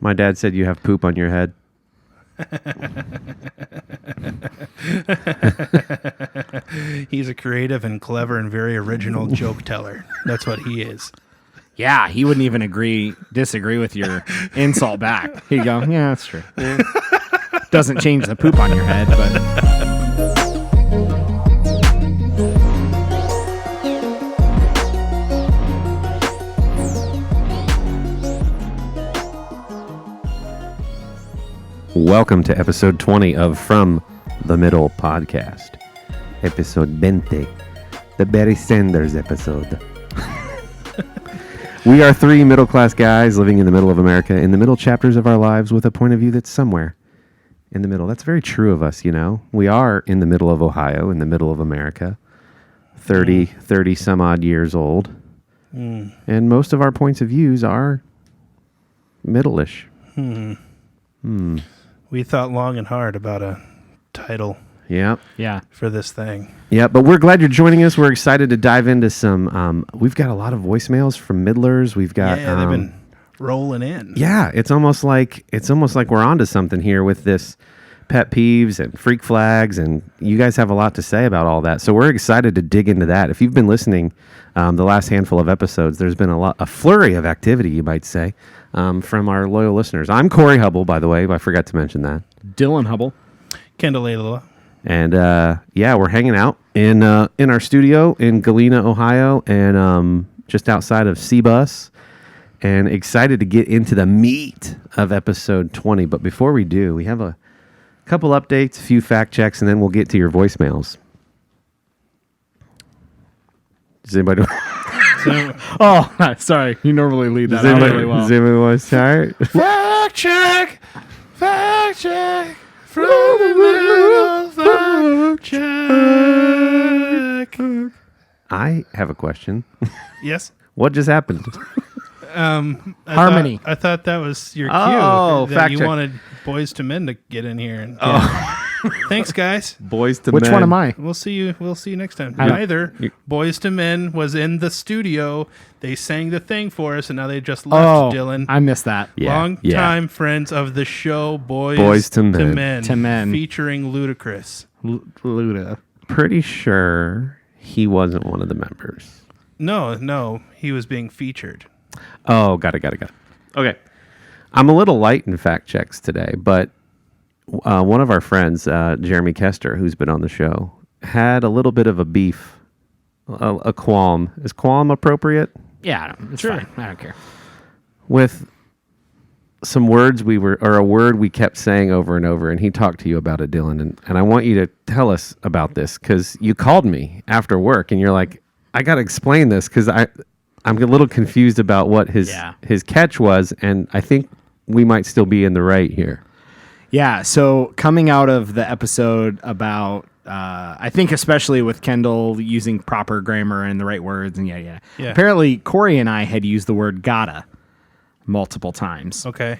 My dad said you have poop on your head. He's a creative and clever and very original joke teller. That's what he is. Yeah, he wouldn't even disagree with your insult back. He'd go, yeah, that's true. Doesn't change the poop on your head, but... Welcome to episode 20 of From the Middle podcast. Episode 20. The Barry Sanders episode. We are three middle-class guys living in the middle of America, in the middle chapters of our lives with a point of view that's somewhere in the middle. That's very true of us, you know. We are in the middle of Ohio, in the middle of America, 30 some odd years old. And most of our points of views are middle-ish. We thought long and hard about a title Yeah. for this thing. Yeah, but we're glad you're joining us. We're excited to dive into some, we've got a lot of voicemails from middlers. We've got, They've been rolling in. yeah, it's almost like we're onto something here with this pet peeves and freak flags, and you guys have a lot to say about all that. So we're excited to dig into that. If you've been listening, the last handful of episodes, there's been a flurry of activity, you might say, from our loyal listeners. I'm Corey Hubble, by the way. I forgot to mention that. Dylan Hubble. Kendall Ayla. And we're hanging out in our studio in Galena, Ohio, and just outside of C-Bus, and excited to get into the meat of episode 20. But before we do, we have a couple updates, a few fact checks, and then we'll get to your voicemails. Does anybody? Oh, sorry. You normally lead that out really well. Does anybody want to start? Fact check from the middle. Fact check. I have a question. Yes. What just happened? Harmony. I thought that was your cue. Oh, that fact you check. wanted Boys to Men to get in here. And, Thanks, guys. Boys to Which men. one am I? We'll see you next time. I don't- Neither Boys to Men was in the studio. They sang the thing for us, and now they just left. Dylan, I missed that. Yeah, long time friends of the show, Boys to Men. To Men. featuring Ludacris. Luda. Pretty sure he wasn't one of the members. No, he was being featured. Oh, got it. Okay. I'm a little light in fact checks today, but one of our friends, Jeremy Kester, who's been on the show, had a little bit of a beef, a qualm. Is qualm appropriate? Yeah, it's fine. I don't care. With some words a word we kept saying over and over, and he talked to you about it, Dylan, and I want you to tell us about this, because you called me after work, and you're like, I got to explain this, because I'm a little confused about what his catch was, and I think we might still be in the right here. Yeah, so coming out of the episode about, I think especially with Kendall using proper grammar and the right words, and yeah. Apparently, Corey and I had used the word gotta multiple times. Okay.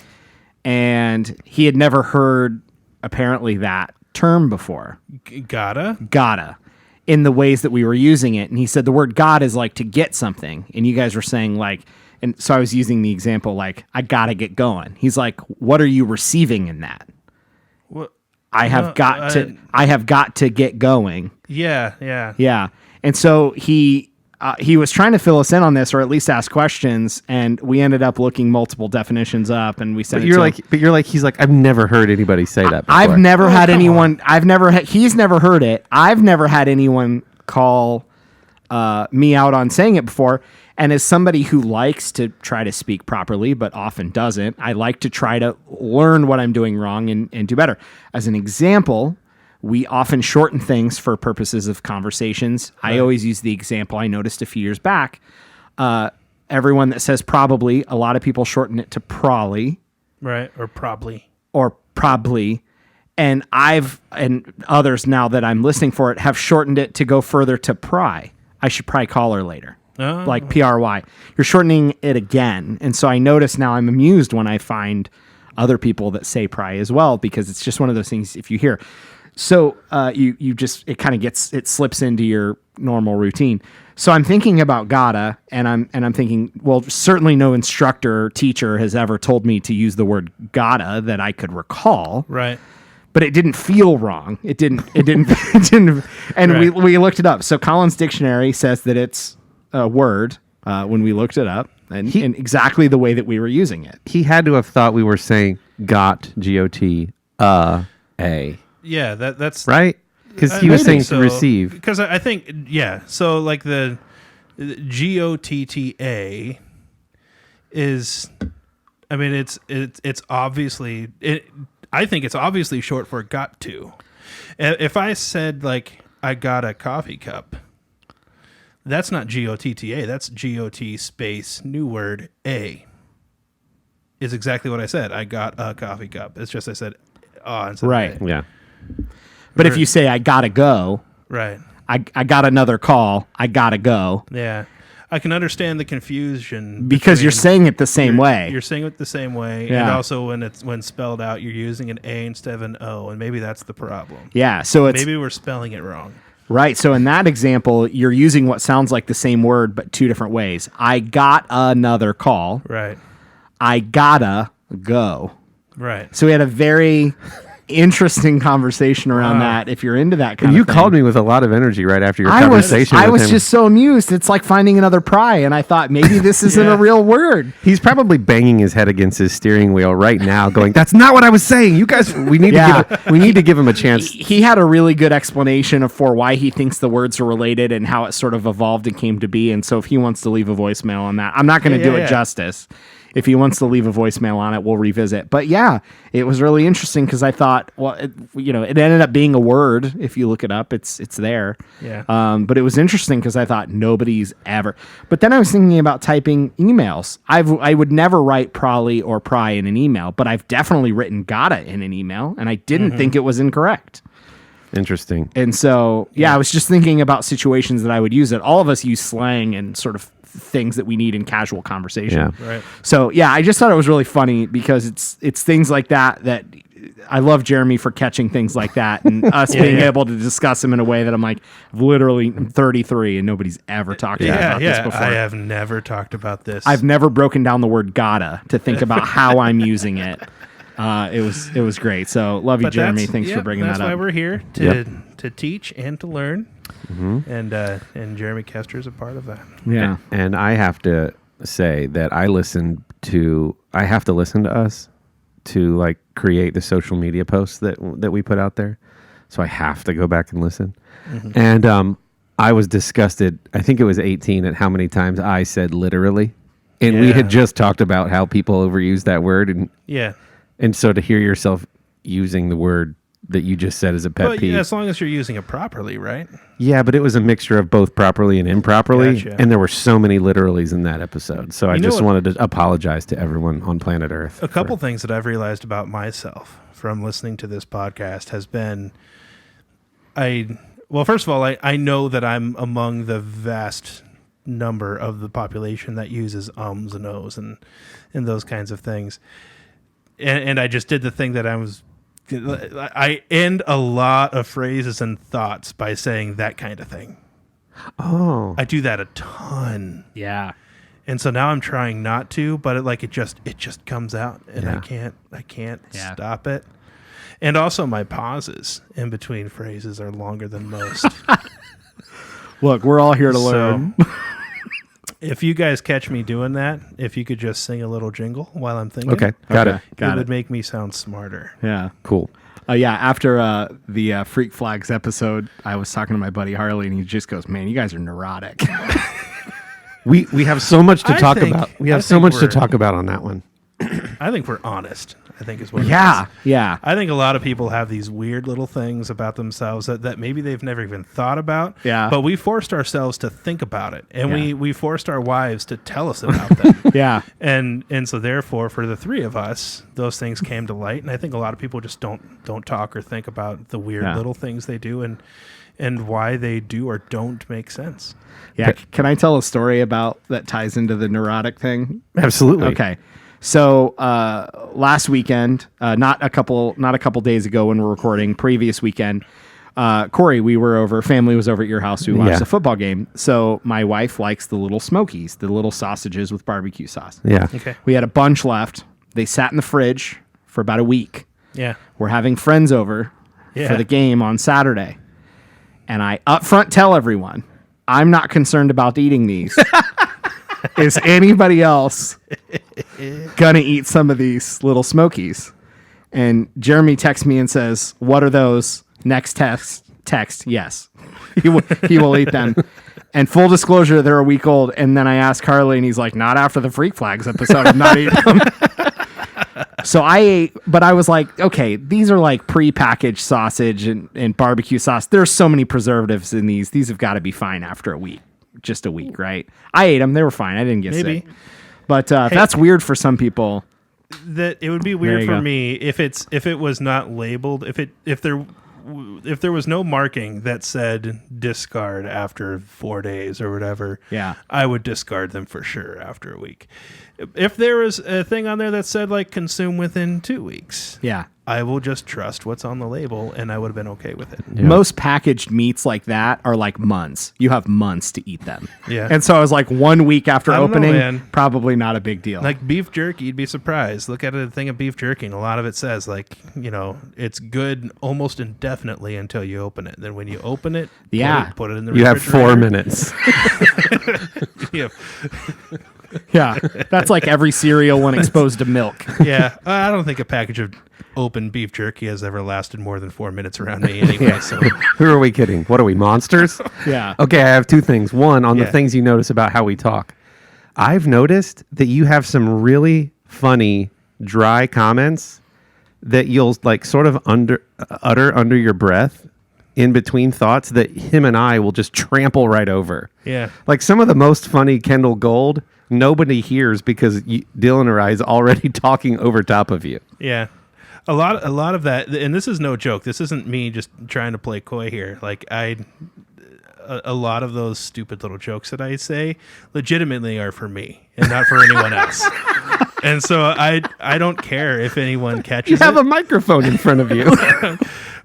And he had never heard, apparently, that term before. Gotta. In the ways that we were using it. And he said the word gotta is like to get something. And you guys were saying like, and so I was using the example like, I gotta get going. He's like, what are you receiving in that? What? I have got to get going. Yeah. Yeah. And so he was trying to fill us in on this, or at least ask questions, and we ended up looking multiple definitions up, and we said, He's like, I've never heard anybody say that before. I've never had anyone. He's never heard it. I've never had anyone call me out on saying it before. And as somebody who likes to try to speak properly, but often doesn't, I like to try to learn what I'm doing wrong and do better. As an example, we often shorten things for purposes of conversations. Right. I always use the example I noticed a few years back. Everyone that says probably, a lot of people shorten it to probably. Right, or probably. And and others now that I'm listening for it have shortened it to go further to pry. I should probably call her later. Oh. Like PRY. You're shortening it again. And so I notice now I'm amused when I find other people that say pry as well, because it's just one of those things if you hear. So you just it kind of it slips into your normal routine. So I'm thinking about gotta, and I'm thinking, well, certainly no instructor or teacher has ever told me to use the word gotta that I could recall. Right. But it didn't feel wrong. It didn't. It didn't. And Right. we looked it up. So Collins Dictionary says that it's a word when we looked it up, and in exactly the way that we were using it. He had to have thought we were saying got, G-O-T, a, Yeah, that's right? Because I he was saying think to receive. Because I think, yeah. So like the GOTTA is, I mean, it's obviously I think it's obviously short for got to. If I said like I got a coffee cup, that's not GOTTA. That's GOT space new word a. Is exactly what I said. I got a coffee cup. It's just I said instead of Right. a. Yeah. But if you say I gotta go, Right. I got another call, I gotta go, Yeah. I can understand the confusion because you're between- saying it the same way. You're saying it the same way, and Yeah. also when spelled out, you're using an A instead of an O, and maybe that's the problem. Yeah. So it's Maybe we're spelling it wrong. right. So in that example, you're using what sounds like the same word but two different ways. I got another call. Right. I gotta go. Right. So we had a very interesting conversation around Wow. that. If you're into that kind And you of thing. called me with a lot of energy right after your I was conversation I with was him. just so amused. It's like finding another pry, and I thought maybe this isn't Yeah. a real word. He's probably banging his head against his steering wheel right now, going, "That's not what I was saying. You guys, we need Yeah. to give him a chance." He had a really good explanation for why he thinks the words are related and how it sort of evolved and came to be. And so if he wants to leave a voicemail on that, I'm not going to do it yeah. justice. If he wants to leave a voicemail on it, we'll revisit. But yeah, it was really interesting because I thought, well, it ended up being a word. If you look it up, it's there. Yeah. But it was interesting because I thought nobody's ever. But then I was thinking about typing emails. I would never write probably or pry in an email, but I've definitely written gotta in an email, and I didn't think it was incorrect. Interesting. And so, yeah, I was just thinking about situations that I would use it. All of us use slang and sort of things that we need in casual conversation. Yeah. Right. So, yeah, I just thought it was really funny because it's things like that I love Jeremy for catching things like that and us being yeah. able to discuss them in a way that I'm like, literally, I'm 33 and nobody's ever talked to me Yeah. about this Yeah. before. I have never talked about this. I've never broken down the word gotta to think about how I'm using it. It was great. So love you, But Jeremy. that's- Thanks for yep, bringing that's that why up. we're here to teach and to learn, and Jeremy Kester is a part of that. Yeah. And I have to say that I have to listen to us to like create the social media posts that we put out there. So I have to go back and listen. And I was disgusted. I think it was 18 at how many times I said literally. And we had Yeah. just talked about how people overuse that word. Yeah. And so to hear yourself using the word that you just said as a pet But peeve. as long as you're using it properly, right? Yeah, but it was a mixture of both properly and improperly. Gotcha. And there were so many literallys in that episode. So I You know just what- wanted to apologize to everyone on planet Earth. A couple things that I've realized about myself from listening to this podcast has been well, first of all, I know that I'm among the vast number of the population that uses ums and ohs and those kinds of things. And I just did the thing that I end a lot of phrases and thoughts by saying that kind of thing. Oh. I do that a ton. Yeah. And so now I'm trying not to, but it just comes out, and Yeah. I can't Yeah. stop it. And also my pauses in between phrases are longer than most. Look, we're all here to So, learn. if you guys catch me doing that, if you could just sing a little jingle while I'm thinking, Okay. Got Okay. it. Got it it. would make me sound smarter. Yeah. Cool. Yeah, after the Freak Flags episode, I was talking to my buddy Harley, and he just goes, "Man, you guys are neurotic." We have so much to I talk think- about. We I have so think much to we're- talk about on that one. I think we're honest, I think is what it yeah, is. yeah, I think a lot of people have these weird little things about themselves that maybe they've never even thought about. Yeah. But we forced ourselves to think about it, and Yeah. we forced our wives to tell us about them. yeah, And so therefore, for the three of us, those things came to light, and I think a lot of people just don't talk or think about the weird Yeah. little things they do and why they do or don't make sense. yeah. Can I tell a story about that ties into the neurotic thing? Absolutely. Okay. So last weekend, not a couple days ago when we're recording, previous weekend, Corey, family was over at your house. We watched Yeah. the football game. So my wife likes the little smokies, the little sausages with barbecue sauce. Yeah. Okay. We had a bunch left. They sat in the fridge for about a week. Yeah. We're having friends over Yeah. for the game on Saturday. And I upfront tell everyone, I'm not concerned about eating these. Is anybody else gonna eat some of these little smokies? And Jeremy texts me and says, "What are those?" Next text, yes. He will eat them. And full disclosure, they're a week old. And then I asked Carly, and he's like, "Not after the Freak Flags episode. I'm not eating them." So I ate, but I was like, okay, these are like pre-packaged sausage and barbecue sauce. There's so many preservatives in these. These have got to be fine after a week. Just a week, right? I ate them. They were fine. I didn't get Maybe. sick. But if that's weird for some people. That it would be There weird you for go. me if it was not labeled, if there was no marking that said discard after 4 days or whatever. Yeah. I would discard them for sure after a week. If there was a thing on there that said like consume within 2 weeks, Yeah. I will just trust what's on the label, and I would have been okay with it. Yeah. Most packaged meats like that are like months. You have months to eat them. Yeah. And so I was like 1 week after I don't know, opening, man. probably not a big deal. Like beef jerky, you'd be surprised. Look at a thing of beef jerky, and a lot of it says like, it's good almost indefinitely until you open it. Then when you open it, Yeah. put it in the You have 4 refrigerator. minutes. Yeah. yeah. That's like every cereal when exposed to milk. Yeah, I don't think a package of open beef jerky has ever lasted more than 4 minutes around me anyway. So Who are we kidding? What are we, monsters? Yeah. Okay, I have 2 things. One, on the Yeah. things you notice about how we talk. I've noticed that you have some really funny, dry comments that you'll like sort of utter under your breath in between thoughts that him and I will just trample right over. yeah, Like some of the most funny Kendall Gold, nobody hears because Dylan or I is already talking over top of you. yeah. A lot of that, and this is no joke. This isn't me just trying to play coy here. Like a lot of those stupid little jokes that I say legitimately are for me and not for anyone else. And so I don't care if anyone catches You have it. a microphone in front of you.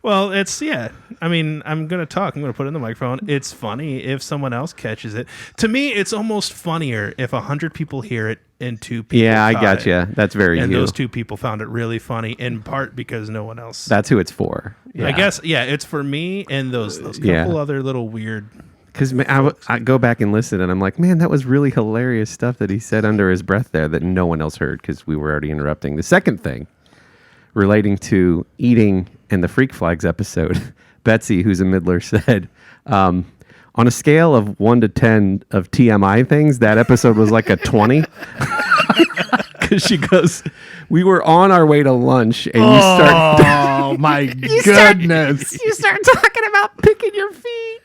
Well, I mean, I'm going to talk. I'm going to put it in the microphone. It's funny if someone else catches it. To me, it's almost funnier if 100 people hear it and 2 people Yeah, I caught got it. you. That's very And you. those 2 people found it really funny, in part because no one else. That's who it's for. I guess, yeah, it's for me and those couple Yeah. other little weird. Because I go back and listen, and I'm like, man, that was really hilarious stuff that he said under his breath there that no one else heard because we were already interrupting. The second thing relating to eating and the Freak Flags episode, Betsy, who's a middler, said, on a scale of 1 to 10 of TMI things, that episode was like a 20. Because she goes, we were on our way to lunch, and you start... Oh my goodness. You start talking about picking your feet.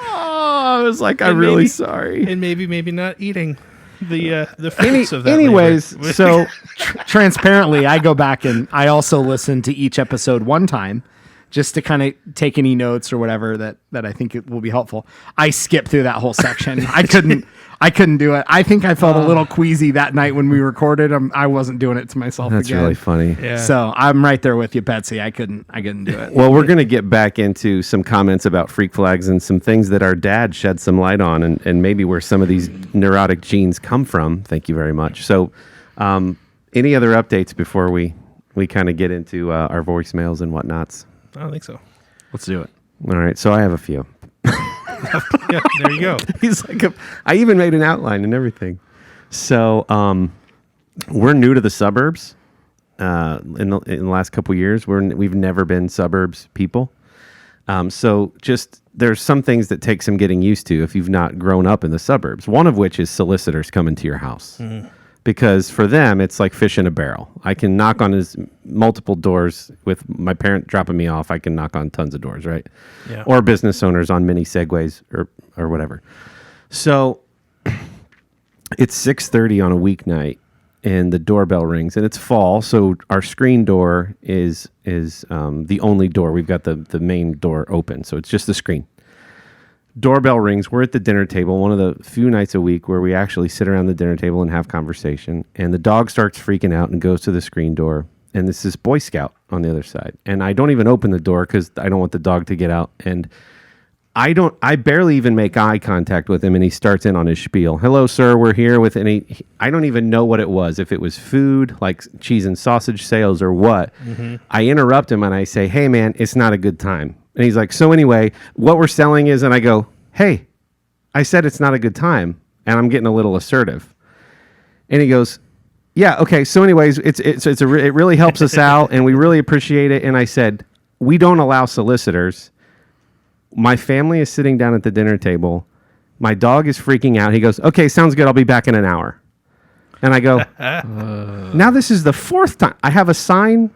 Oh, I was like, I'm And really maybe- sorry. And maybe not eating the fruits of that. Anyways, labor. so Transparently, I go back and I also listen to each episode one time just to kind of take any notes or whatever that I think it will be helpful. I skipped through that whole section. I couldn't do it. I think I felt a little queasy that night when we recorded. I wasn't doing it to myself that's again. really funny. yeah. So I'm right there with you, Betsy. I couldn't do it. Well, we're going to get back into some comments about Freak Flags and some things that our dad shed some light on and maybe where some of these neurotic genes come from. Thank you very much. So any other updates before we kind of get into our voicemails and whatnots? I don't think so. Let's do it. All right. So I have a few. Yeah, there you go. He's like, I even made an outline and everything. So we're new to the suburbs. In the last couple of years, we've never been suburbs people. So just there's some things that take some getting used to if you've not grown up in the suburbs. One of which is solicitors coming to your house. Because for them, it's like fish in a barrel. I can knock on his multiple doors with my parent dropping me off. I can knock on tons of doors, right? Yeah. Or business owners on mini Segways or whatever. So it's 6:30 on a weeknight, and the doorbell rings, and it's fall. So our screen door is the only door. We've got the main door open, so it's just the screen. Doorbell rings. We're at the dinner table, one of the few nights a week where we actually sit around the dinner table and have conversation. And the dog starts freaking out and goes to the screen door. And this is Boy Scout on the other side. And I don't even open the door because I don't want the dog to get out. And I barely even make eye contact with him. And he starts in on his spiel. Hello, sir. We're here with I don't even know what it was. If it was food, like cheese and sausage sales or what. Mm-hmm. I interrupt him and I say, hey, man, it's not a good time. And he's like, so anyway, what we're selling is, and I go, hey, I said it's not a good time. And I'm getting a little assertive. And he goes, yeah, okay. So anyways, it really helps us out and we really appreciate it. And I said, we don't allow solicitors. My family is sitting down at the dinner table. My dog is freaking out. He goes, okay, sounds good. I'll be back in an hour. And I go, now this is the fourth time. I have a sign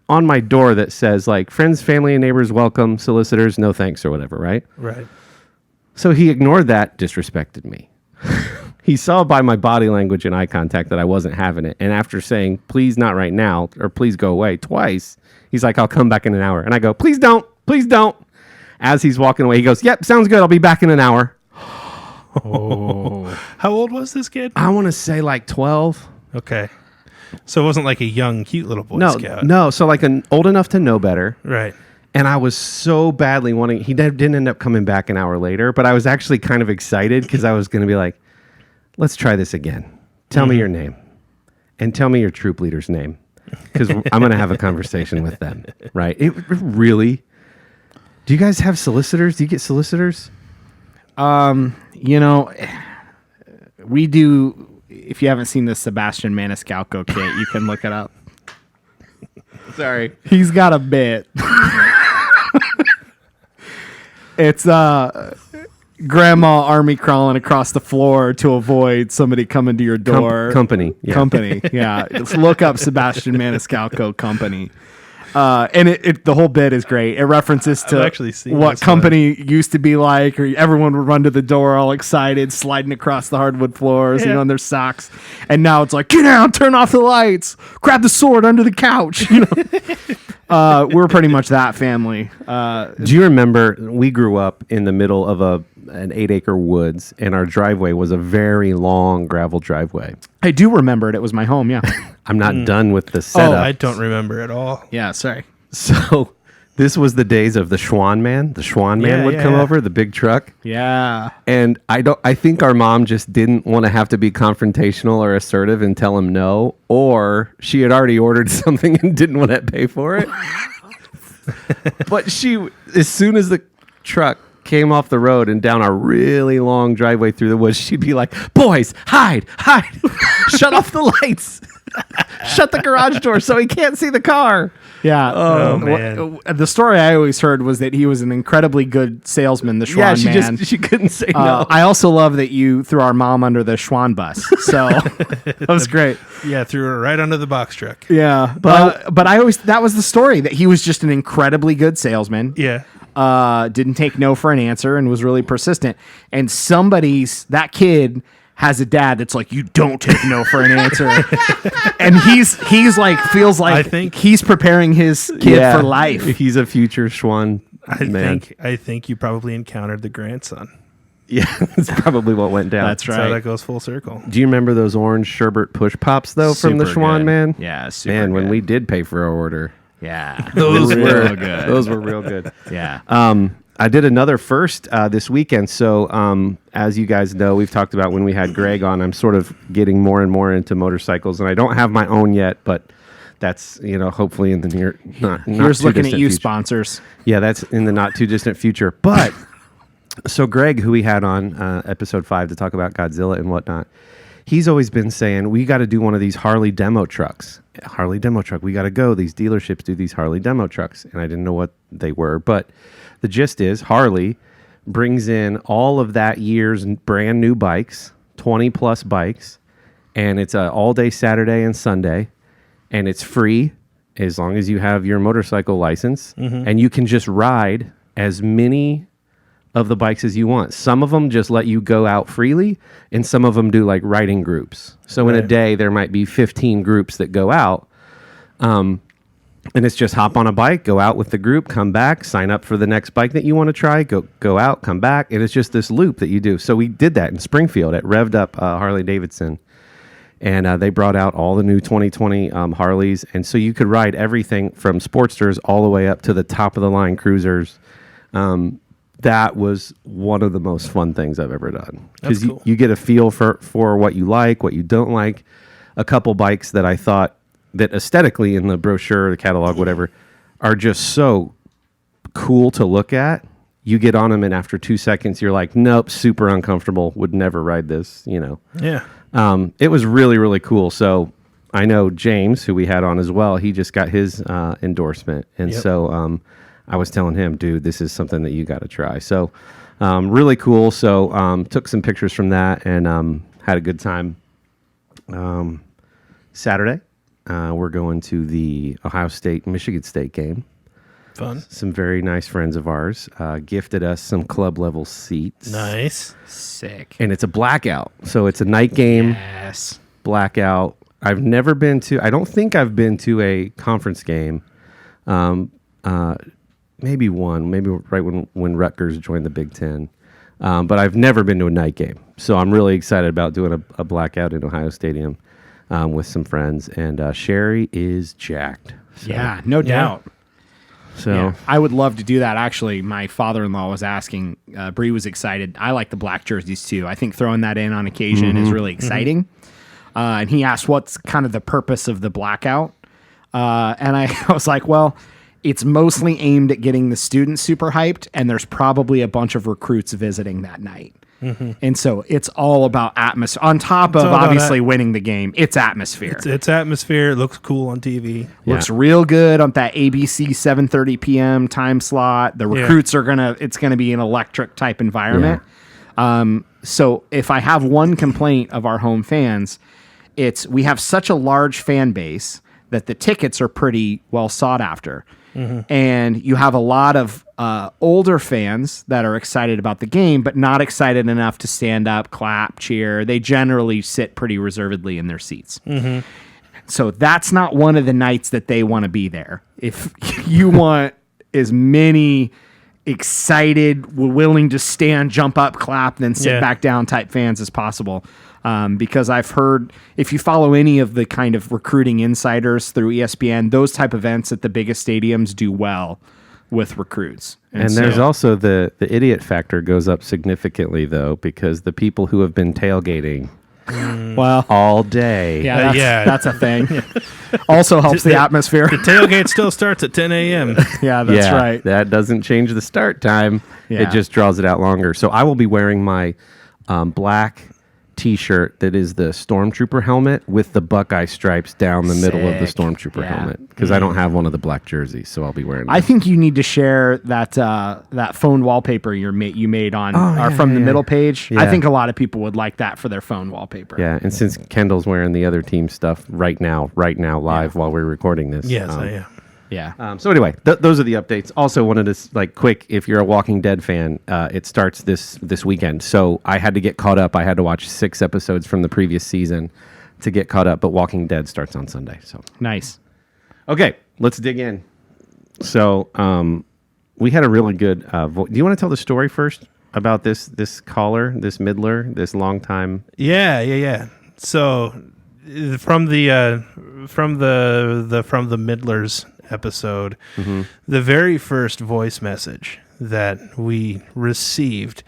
on my door that says like friends, family, and neighbors welcome, solicitors, no thanks or whatever, right? Right. So he ignored that, disrespected me. He saw by my body language and eye contact that I wasn't having it. And after saying, please not right now, or please go away twice, he's like, I'll come back in an hour. And I go, please don't. As he's walking away, he goes, yep, sounds good. I'll be back in an hour. Oh. How old was this kid? I want to say like 12. Okay. So it wasn't like a young, cute little Boy Scout. No. So like old enough to know better. Right. And I was so badly wanting, he didn't end up coming back an hour later, but I was actually kind of excited because I was going to be like, let's try this again. Tell me your name and tell me your troop leader's name because I'm going to have a conversation with them. Right. It really, do you guys have solicitors? Do you get solicitors? You know, we do. If you haven't seen the Sebastian Maniscalco kit, you can look it up. Sorry. He's got a bit. It's grandma army crawling across the floor to avoid somebody coming to your door. Company. Yeah. Company. Yeah. Just look up Sebastian Maniscalco Company. And the whole bit is great. It references to actually seen what this company used to be like, or everyone would run to the door all excited, sliding across the hardwood floors, in their socks. And now it's like, get down, turn off the lights, grab the sword under the couch. We're pretty much that family. Do you remember we grew up in the middle of an 8-acre woods, and our driveway was a very long gravel driveway. I do remember it. It was my home. Yeah. I'm not done with the setup. I don't remember at all. Yeah. Sorry. So this was the days of the Schwann man. The Schwann man would come over, the big truck. Yeah. And I think our mom just didn't want to have to be confrontational or assertive and tell him no, or she had already ordered something and didn't want to pay for it. But as soon as the truck came off the road and down a really long driveway through the woods, she'd be like, boys, hide, shut off the lights, shut the garage door so he can't see the car. Yeah. Oh, man. The story I always heard was that he was an incredibly good salesman, the Schwann man. She couldn't say no. I also love that you threw our mom under the Schwann bus. So that was great. Yeah, threw her right under the box truck. Yeah. But that was the story, that he was just an incredibly good salesman. Yeah. Didn't take no for an answer and was really persistent. And that kid has a dad that's like, you don't take no for an answer. And he's like, feels like I think he's preparing his kid for life. He's a future Schwann man. I think you probably encountered the grandson. Yeah, that's probably what went down. That's right. So that goes full circle. Do you remember those orange sherbet push pops though from the Super Schwann good. man? Yeah, super Man, when good. we did pay for our order, Yeah. those real were good. Those were real good. Yeah. I did another first this weekend. So as you guys know, we've talked about when we had Greg on, I'm sort of getting more and more into motorcycles, and I don't have my own yet, but that's, hopefully in the not Here's too looking at distant you, future. sponsors. Yeah, that's in the not too distant future. But so Greg, who we had on episode 5 to talk about Godzilla and whatnot, he's always been saying, we got to do one of these Harley demo trucks. Harley demo truck. We got to go. These dealerships do these Harley demo trucks. And I didn't know what they were. But the gist is Harley brings in all of that year's brand new bikes, 20 plus bikes. And it's an all day Saturday and Sunday. And it's free as long as you have your motorcycle license. Mm-hmm. And you can just ride as many of the bikes as you want. Some of them just let you go out freely, and some of them do like riding groups. So in a day, there might be 15 groups that go out. And And it's just hop on a bike, go out with the group, come back, sign up for the next bike that you want to try, go out, come back. And it's just this loop that you do. So we did that in Springfield at Revved Up Harley Davidson. And they brought out all the new 2020 Harleys. And so you could ride everything from Sportsters all the way up to the top of the line cruisers. That was one of the most fun things I've ever done. Because That's cool. you get a feel for what you like, what you don't like. A couple bikes that I thought that aesthetically in the brochure, the catalog, whatever, are just so cool to look at. You get on them, and after 2 seconds, you're like, nope, super uncomfortable, would never ride this, Yeah. It was really, really cool. So I know James, who we had on as well, he just got his endorsement. And Yep. so I was telling him, dude, this is something that you got to try. So really cool. So took some pictures from that and had a good time. Saturday, we're going to the Ohio State-Michigan State game. Fun. Some very nice friends of ours gifted us some club level seats. Nice. Sick. And it's a blackout. So it's a night game. Yes. Blackout. I've never been to, I don't think I've been to a conference game. Maybe one, maybe right when Rutgers joined the Big Ten. But I've never been to a night game. So I'm really excited about doing a blackout in Ohio Stadium with some friends. And Sherry is jacked. So, Yeah, no doubt. So Yeah, I would love to do that. Actually, my father-in-law was asking. Bree was excited. I like the black jerseys too. I think throwing that in on occasion is really exciting. And he asked, "What's kind of the purpose of the blackout?" And I was like, "Well, it's mostly aimed at getting the students super hyped, and there's probably a bunch of recruits visiting that night." And so it's all about atmosphere. On top of all about obviously winning the game, it's atmosphere. It's atmosphere. It looks cool on TV. Looks real good on that ABC 7:30 p.m. time slot. The recruits are it's gonna be an electric type environment. So if I have one complaint of our home fans, it's we have such a large fan base that the tickets are pretty well sought after. And you have a lot of older fans that are excited about the game, but not excited enough to stand up, clap, cheer. They generally sit pretty reservedly in their seats. So that's not one of the nights that they want to be there. If you want as many excited, willing to stand, jump up, clap, then sit back down type fans as possible. Because I've heard, if you follow any of the kind of recruiting insiders through ESPN, those type of events at the biggest stadiums do well with recruits. And so- there's also the idiot factor goes up significantly, though, because the people who have been tailgating well, all day. that's a thing. Also helps the atmosphere. The tailgate still starts at 10 a.m. Yeah, that's right. That doesn't change the start time. Yeah. It just draws it out longer. So I will be wearing my black T-shirt that is the Stormtrooper helmet with the Buckeye stripes down the middle of the Sick. Stormtrooper Yeah. helmet because I don't have one of the black jerseys, so I'll be wearing. I that. think you need to share that phone wallpaper you made on from the middle page. I Yeah. think a lot of people would like that for their phone wallpaper. Yeah, and since Kendall's wearing the other team stuff right now, live while we're recording this. Yes, I am. Yeah. So anyway, those are the updates. Also wanted to quick, if you're a Walking Dead fan, it starts this weekend. So I had to get caught up. I had to watch 6 episodes from the previous season to get caught up. But Walking Dead starts on Sunday. So Nice. okay, let's dig in. So we had a really good. Do you want to tell the story first about this caller, this middler, this long time? Yeah. So from the Middlers episode, the very first voice message that we received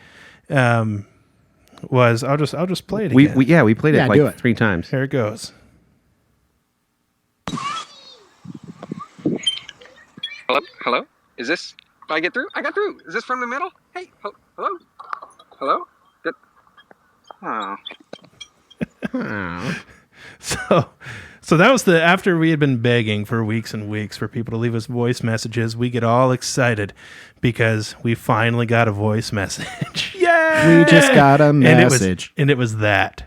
was I'll just play it again. We played Yeah, it do like it. 3 times. Here it goes. Hello? Is this? Did I get through? I got through. Is this from the middle? Hey, hello? Hello? Good. Oh. So that was after we had been begging for weeks and weeks for people to leave us voice messages. We get all excited because we finally got a voice message. Yay! We just got a message. And it was that.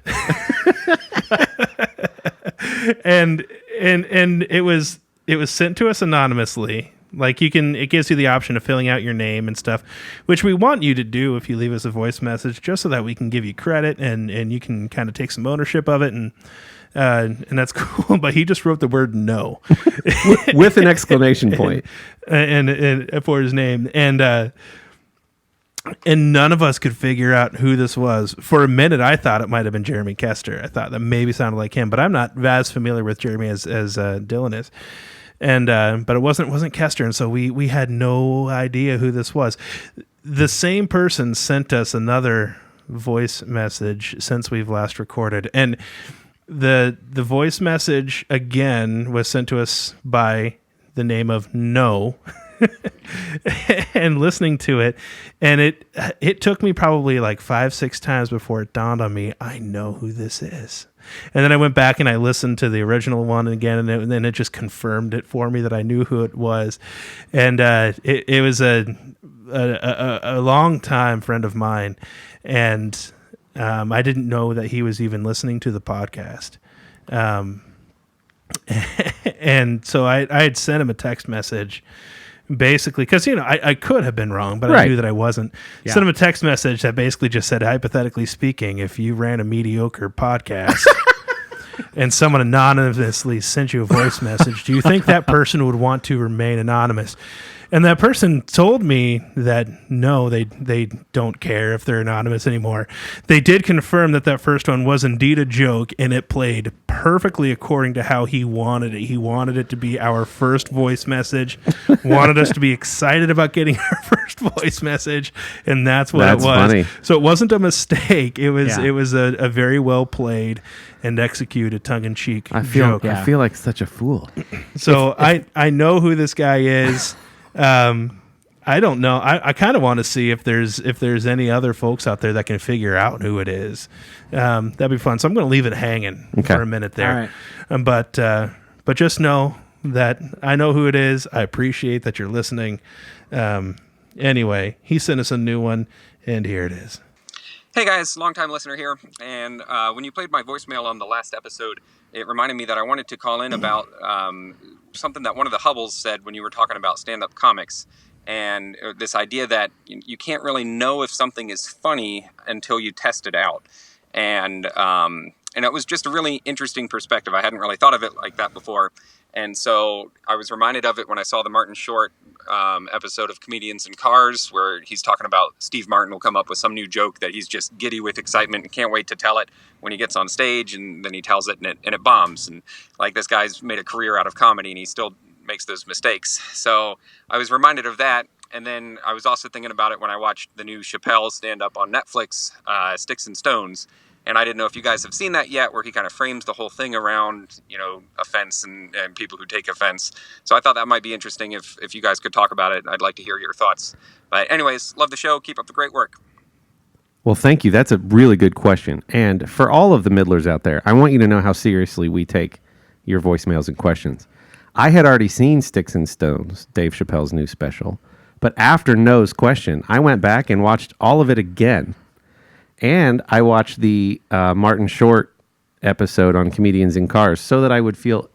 and it was sent to us anonymously. Like it gives you the option of filling out your name and stuff, which we want you to do if you leave us a voice message, just so that we can give you credit and you can kind of take some ownership of it. And and that's cool. But he just wrote the word no With an exclamation point. and for his name, and none of us could figure out who this was. For a minute, I thought it might have been Jeremy Kester. I thought that maybe sounded like him, but I'm not as familiar with Jeremy as Dylan is. And but it wasn't Kester, and so we had no idea who this was. The same person sent us another voice message since we've last recorded, and the voice message again was sent to us by the name of No. And listening to it, and it took me probably like 5-6 times before it dawned on me, I know who this is. And then I went back and I listened to the original one again, and then it just confirmed it for me that I knew who it was. And it was a long time friend of mine, and I didn't know that he was even listening to the podcast. And so I had sent him a text message, basically, because I could have been wrong, but I Right. knew that I wasn't. Yeah. Sent him a text message that basically just said, hypothetically speaking, if you ran a mediocre podcast and someone anonymously sent you a voice message, do you think that person would want to remain anonymous? And that person told me that no, they don't care if they're anonymous anymore. They did confirm that first one was indeed a joke, and it played perfectly according to how he wanted it. He wanted it to be our first voice message, wanted us to be excited about getting our first voice message, and that's what That's it was. funny. So it wasn't a mistake. It was Yeah. it was a very well played and executed tongue-in-cheek I feel joke. I feel like such a fool. So I know who this guy is. I don't know. I kind of want to see if there's any other folks out there that can figure out who it is. That'd be fun. So I'm going to leave it hanging Okay. for a minute there. All right. But just know that I know who it is. I appreciate that you're listening. Anyway, he sent us a new one, and here it is. Hey guys, long-time listener here, and when you played my voicemail on the last episode, it reminded me that I wanted to call in about something that one of the Hubbles said when you were talking about stand-up comics, and this idea that you can't really know if something is funny until you test it out. And it was just a really interesting perspective. I hadn't really thought of it like that before. And so I was reminded of it when I saw the Martin Short episode of Comedians in Cars, where he's talking about Steve Martin will come up with some new joke that he's just giddy with excitement and can't wait to tell it when he gets on stage, and then he tells it and it bombs. And like, this guy's made a career out of comedy and he still makes those mistakes. So I was reminded of that. And then I was also thinking about it when I watched the new Chappelle stand-up on Netflix, Sticks and Stones. And I didn't know if you guys have seen that yet, where he kind of frames the whole thing around, offense and people who take offense. So I thought that might be interesting if you guys could talk about it. I'd like to hear your thoughts. But anyways, love the show. Keep up the great work. Well, thank you. That's a really good question. And for all of the middlers out there, I want you to know how seriously we take your voicemails and questions. I had already seen Sticks and Stones, Dave Chappelle's new special. But after No's question, I went back and watched all of it again. And I watched the Martin Short episode on Comedians in Cars so that I would feel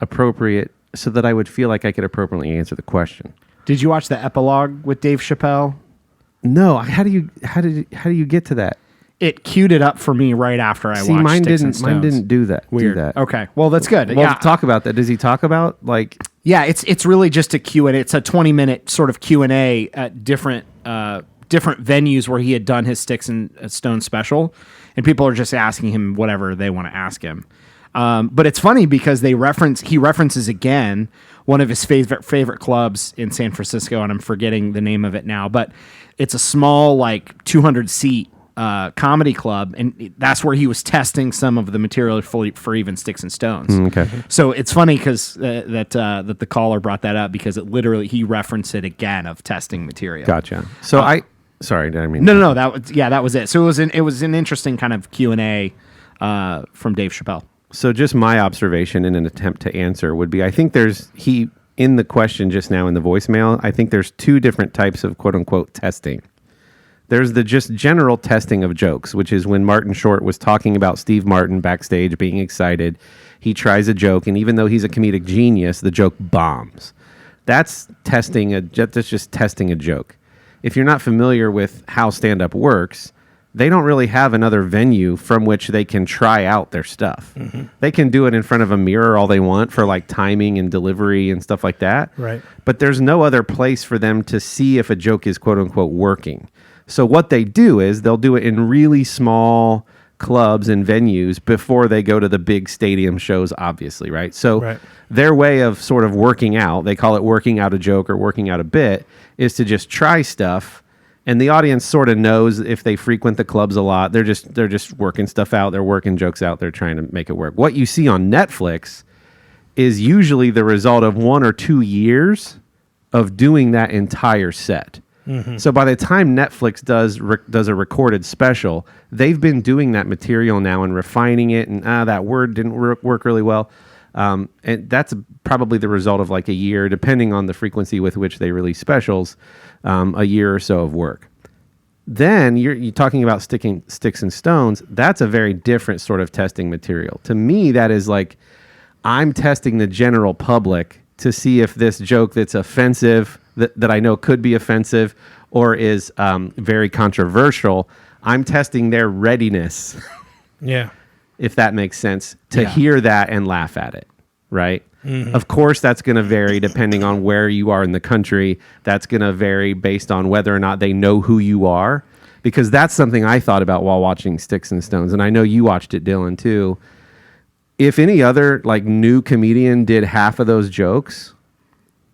appropriate, so that I would feel like I could appropriately answer the question. Did you watch the epilogue with Dave Chappelle? No, how do you get to that? It queued it up for me right after I See, watched mine Sticks and didn't. Mine Stones. didn't do that. Weird. Do that. Okay. Well, that's good. Well, yeah. talk about that. Does he talk about Yeah, it's really just a Q&A. It's a 20-minute sort of Q&A at different venues where he had done his Sticks and Stones special, and people are just asking him whatever they want to ask him. But it's funny because he references again one of his favorite clubs in San Francisco, and I'm forgetting the name of it now, but it's a small, like 200-seat comedy club, and that's where he was testing some of the material for even Sticks and Stones. Okay. So it's funny because that the caller brought that up, because it literally, he referenced it again of testing material. Gotcha. So sorry, did I mean? No, that was it. So it was an interesting kind of Q&A from Dave Chappelle. So just my observation in an attempt to answer would be, I think in the question just now in the voicemail, I think there's two different types of quote unquote testing. There's the just general testing of jokes, which is when Martin Short was talking about Steve Martin backstage being excited. He tries a joke, and even though he's a comedic genius, the joke bombs. That's just testing a joke. If you're not familiar with how stand-up works, they don't really have another venue from which they can try out their stuff. They can do it in front of a mirror all they want for like timing and delivery and stuff like that. Right. But there's no other place for them to see if a joke is quote unquote working. So what they do is they'll do it in really small clubs and venues before they go to the big stadium shows, obviously, right? So Right. their way of sort of working out, they call it working out a joke or working out a bit, is to just try stuff. And the audience sort of knows if they frequent the clubs a lot, they're just working stuff out. They're working jokes out. They're trying to make it work. What you see on Netflix is usually the result of 1 or 2 years of doing that entire set. So by the time Netflix does a recorded special, they've been doing that material now and refining it. And that word didn't work really well. And that's probably the result of like a year, depending on the frequency with which they release specials, a year or so of work. Then you're talking about sticks and stones. That's a very different sort of testing material. To me, that is like I'm testing the general public to see if this joke that's offensive, that I know could be offensive, or is very controversial, I'm testing their readiness, Yeah. if that makes sense, to Yeah. hear that and laugh at it, right? Of course, that's going to vary depending on where you are in the country. That's going to vary based on whether or not they know who you are, because that's something I thought about while watching Sticks and Stones, and I know you watched it, Dylan, too. If any other like new comedian did half of those jokes,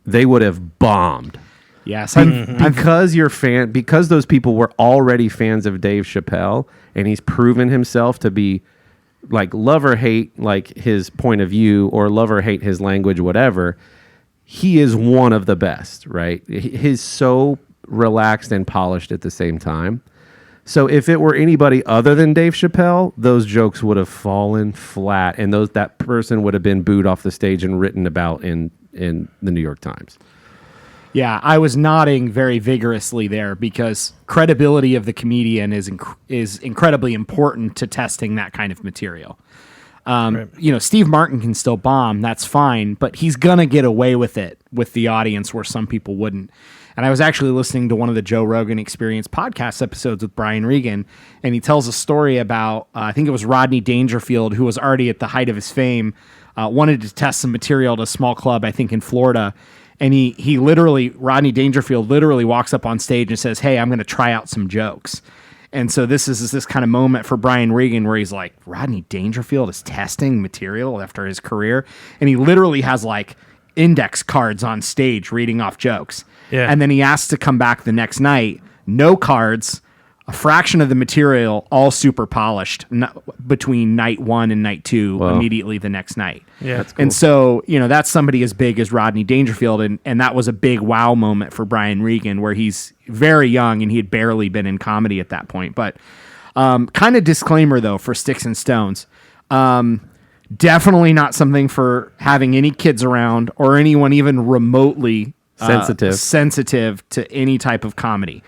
they would have bombed. Yes. Because those people were already fans of Dave Chappelle, and he's proven himself to be like love or hate like his point of view, or love or hate his language, whatever. He is one of the best, right? He's so relaxed and polished at the same time. So if it were anybody other than Dave Chappelle, those jokes would have fallen flat, and that person would have been booed off the stage and written about in the New York Times. Yeah, I was nodding very vigorously there because credibility of the comedian is incredibly important to testing that kind of material. You know, Steve Martin can still bomb, that's fine, but he's gonna get away with it with the audience where some people wouldn't. And I was actually listening to one of the Joe Rogan Experience podcast episodes with Brian Regan, and he tells a story about, I think it was Rodney Dangerfield, who was already at the height of his fame, wanted to test some material at a small club, I think in Florida. And he literally, Rodney Dangerfield literally walks up on stage and says, "Hey, I'm going to try out some jokes." And so this is this kind of moment for Brian Regan where he's like, Rodney Dangerfield is testing material after his career. And he literally has like index cards on stage reading off jokes. Yeah. And then he asks to come back the next night, no cards, a fraction of the material, all super polished between night 1 and night 2, Wow. immediately the next night. Yeah. That's cool. And so, you know, that's somebody as big as Rodney Dangerfield. And that was a big wow moment for Brian Regan, where he's very young and he had barely been in comedy at that point. But kind of disclaimer, though, for Sticks and Stones. Definitely not something for having any kids around or anyone even remotely sensitive to any type of comedy.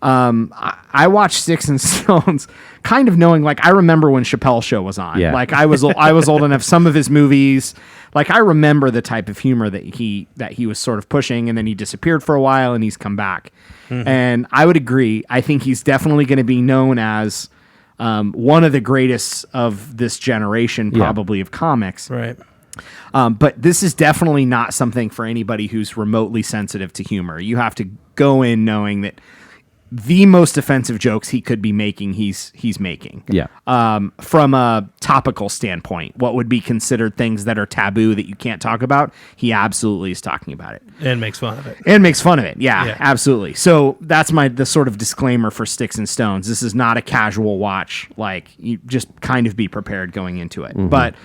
I watched Sticks and Stones kind of knowing, like, I remember when Chappelle's Show was on. Yeah. Like I was old enough, some of his movies, like I remember the type of humor that he was sort of pushing, and then he disappeared for a while and he's come back. And I would agree. I think he's definitely going to be known as one of the greatest of this generation, probably of comics. Right. But this is definitely not something for anybody who's remotely sensitive to humor. You have to go in knowing that the most offensive jokes he could be making, he's making. Yeah. From a topical standpoint, what would be considered things that are taboo that you can't talk about, he absolutely is talking about it. And makes fun of it. And makes fun of it. Yeah, Yeah. absolutely. So that's the sort of disclaimer for Sticks and Stones. This is not a casual watch. Like, you just kind of be prepared going into it. But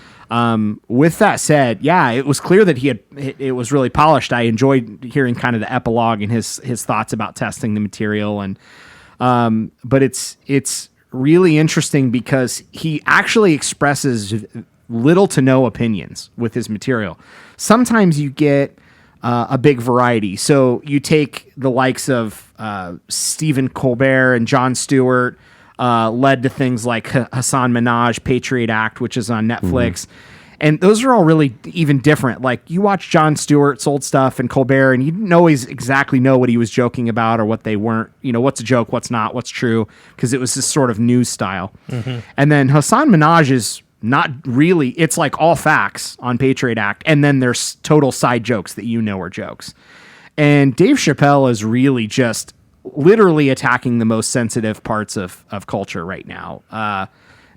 with that said, yeah, it was clear that it was really polished. I enjoyed hearing kind of the epilogue and his thoughts about testing the material. And but it's really interesting because he actually expresses little to no opinions with his material. Sometimes you get a big variety. So you take the likes of Stephen Colbert and Jon Stewart, led to things like Hassan Minhaj, Patriot Act, which is on Netflix. And those are all really even different. Like you watch Jon Stewart's old stuff and Colbert, and you didn't always exactly know what he was joking about or what they weren't, what's a joke, what's not, what's true, because it was this sort of news style. And then Hassan Minhaj is not really, it's like all facts on Patriot Act, and then there's total side jokes that are jokes. And Dave Chappelle is really just literally attacking the most sensitive parts of culture right now.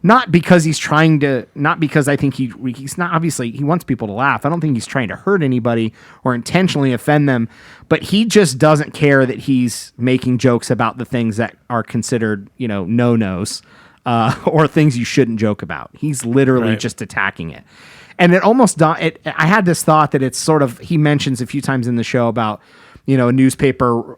Not because I think he's not, obviously he wants people to laugh. I don't think he's trying to hurt anybody or intentionally offend them, but he just doesn't care that he's making jokes about the things that are considered, no-nos, or things you shouldn't joke about. He's literally just attacking it. And it almost, I had this thought that it's sort of, he mentions a few times in the show about, a newspaper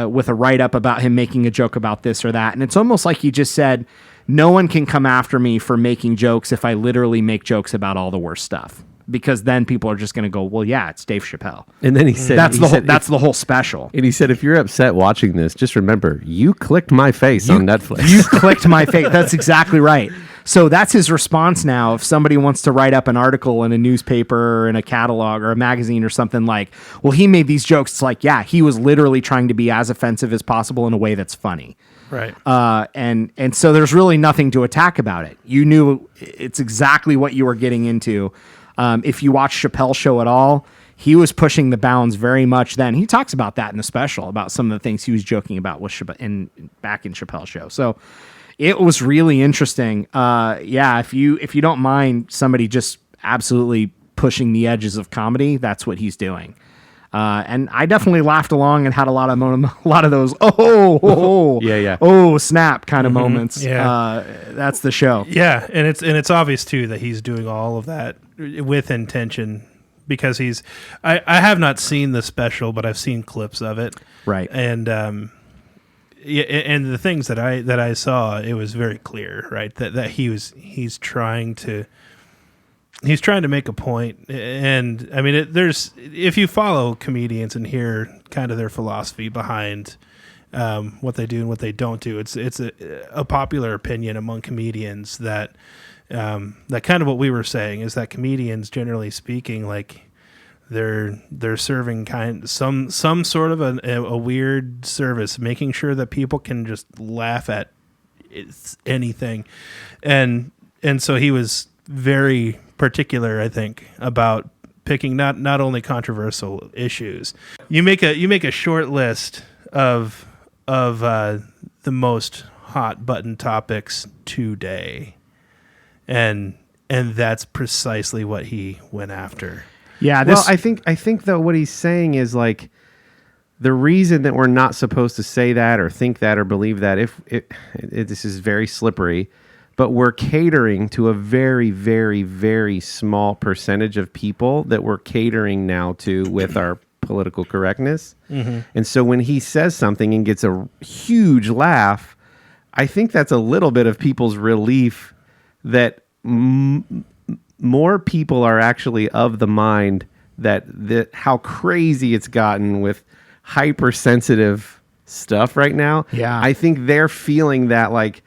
with a write-up about him making a joke about this or that. And it's almost like he just said, no one can come after me for making jokes if I literally make jokes about all the worst stuff. Because then people are just going to go, well, yeah, it's Dave Chappelle. And then he said, that's the whole special. And he said, if you're upset watching this, just remember, you clicked my face on Netflix. You clicked my face. That's exactly right. So that's his response now. If somebody wants to write up an article in a newspaper or in a catalog or a magazine or something like, well, he made these jokes. It's like, yeah, he was literally trying to be as offensive as possible in a way that's funny. Right. And so there's really nothing to attack about it. You knew it's exactly what you were getting into. If you watch Chappelle's show at all, he was pushing the bounds very much then. He talks about that in the special, about some of the things he was joking about with back in Chappelle's show. So it was really interesting. If you don't mind somebody just absolutely pushing the edges of comedy, that's what he's doing. And I definitely laughed along and had a lot of those snap kind of moments. Yeah. That's the show. Yeah, and it's obvious too that he's doing all of that with intention, because I have not seen the special, but I've seen clips of it. Right. And and the things that I saw, it was very clear, right, that he's trying to make a point. And I mean, if you follow comedians and hear kind of their philosophy behind what they do and what they don't do, it's a popular opinion among comedians that kind of what we were saying is that comedians, generally speaking, like they're serving some sort of a weird service, making sure that people can just laugh at anything. And so he was very particular, I think, about picking not only controversial issues. You make a short list of the most hot button topics today, and that's precisely what he went after. Yeah. Well, I think though what he's saying is like the reason that we're not supposed to say that or think that or believe that this is very slippery. But we're catering to a very, very, very small percentage of people that we're catering now to with our political correctness. Mm-hmm. And so when he says something and gets a huge laugh, I think that's a little bit of people's relief that more people are actually of the mind that how crazy it's gotten with hypersensitive stuff right now. Yeah. I think they're feeling that like,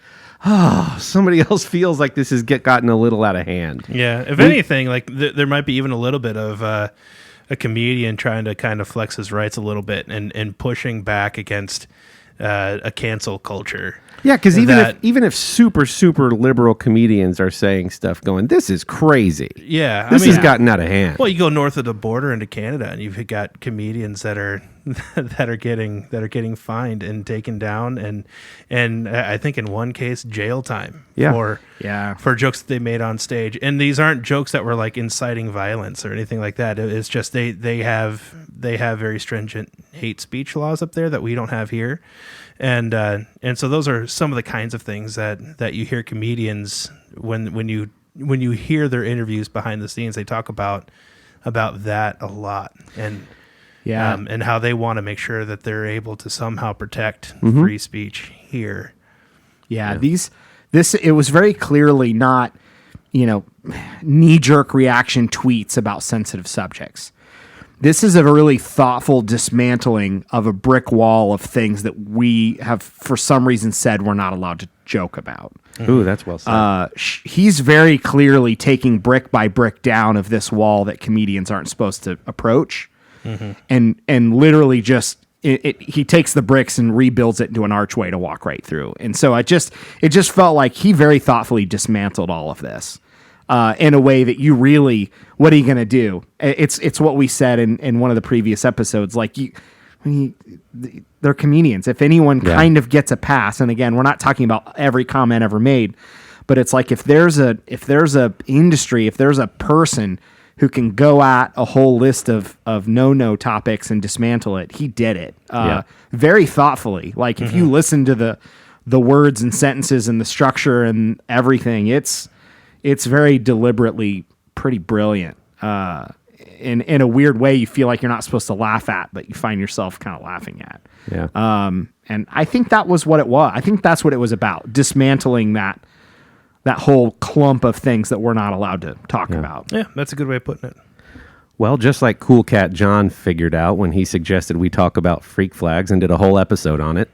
somebody else feels like this has gotten a little out of hand. Yeah, if anything, like there might be even a little bit of a comedian trying to kind of flex his rights a little bit and pushing back against a cancel culture. Yeah, because even if super, super liberal comedians are saying stuff going, this is crazy. Yeah. This has gotten out of hand. Well, you go north of the border into Canada and you've got comedians that are getting fined and taken down and I think in one case jail time for jokes that they made on stage. And these aren't jokes that were like inciting violence or anything like that. It's just they have very stringent hate speech laws up there that we don't have here. And so those are some of the kinds of things that you hear comedians when you hear their interviews behind the scenes, they talk about that a lot. And and how they want to make sure that they're able to somehow protect free speech here. Yeah, it was very clearly not, knee-jerk reaction tweets about sensitive subjects. This is a really thoughtful dismantling of a brick wall of things that we have, for some reason, said we're not allowed to joke about. Ooh, that's well said. He's very clearly taking brick by brick down of this wall that comedians aren't supposed to approach, and literally just he takes the bricks and rebuilds it into an archway to walk right through. And so it just felt like he very thoughtfully dismantled all of this in a way that you really, what are you going to do? It's what we said in one of the previous episodes. Like they're comedians. If anyone kind of gets a pass, and again, we're not talking about every comment ever made, but it's like if there's a industry, if there's a person who can go at a whole list of no topics and dismantle it, he did it very thoughtfully. Like if you listen to the words and sentences and the structure and everything, it's very deliberately pretty brilliant. In a weird way, you feel like you're not supposed to laugh at, but you find yourself kind of laughing at. Yeah. And I think that was what it was. I think that's what it was about, dismantling that whole clump of things that we're not allowed to talk about. Yeah, that's a good way of putting it. Well, just like Cool Cat John figured out when he suggested we talk about freak flags and did a whole episode on it.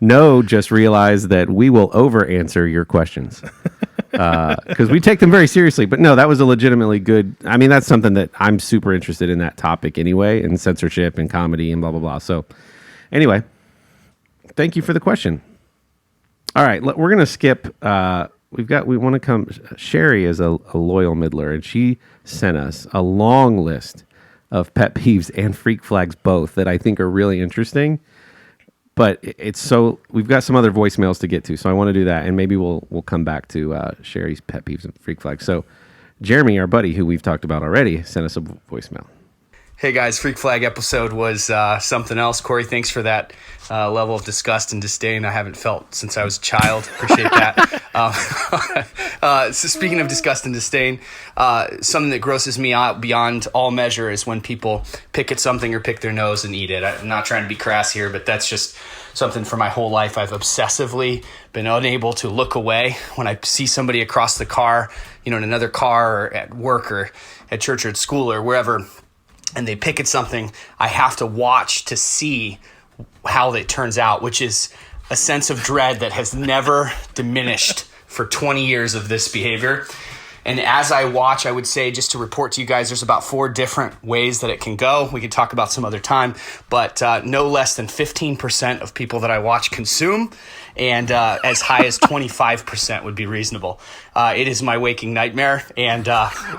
No, just realize that we will over answer your questions because we take them very seriously. But no, that was a legitimately good. I mean, that's something that I'm super interested in, that topic anyway, and censorship and comedy and blah blah blah. So anyway, thank you for the question. All right, we're gonna skip. We want to come. Sherry is a loyal middler, and she sent us a long list of pet peeves and freak flags both that I think are really interesting. But we've got some other voicemails to get to, so I want to do that, and maybe we'll come back to Sherry's pet peeves and freak flags. So Jeremy, our buddy, who we've talked about already, sent us a voicemail. Hey guys, Freak Flag episode was something else. Corey, thanks for that level of disgust and disdain I haven't felt since I was a child. Appreciate that. So speaking of disgust and disdain, something that grosses me out beyond all measure is when people pick at something or pick their nose and eat it. I'm not trying to be crass here, but that's just something for my whole life. I've obsessively been unable to look away when I see somebody across the car, in another car or at work or at church or at school or wherever, and they pick at something. I have to watch to see how it turns out, which is a sense of dread that has never diminished for 20 years of this behavior. And as I watch, I would say, just to report to you guys, there's about 4 different ways that it can go. We can talk about some other time, but no less than 15% of people that I watch consume, and as high as 25% would be reasonable. It is my waking nightmare, and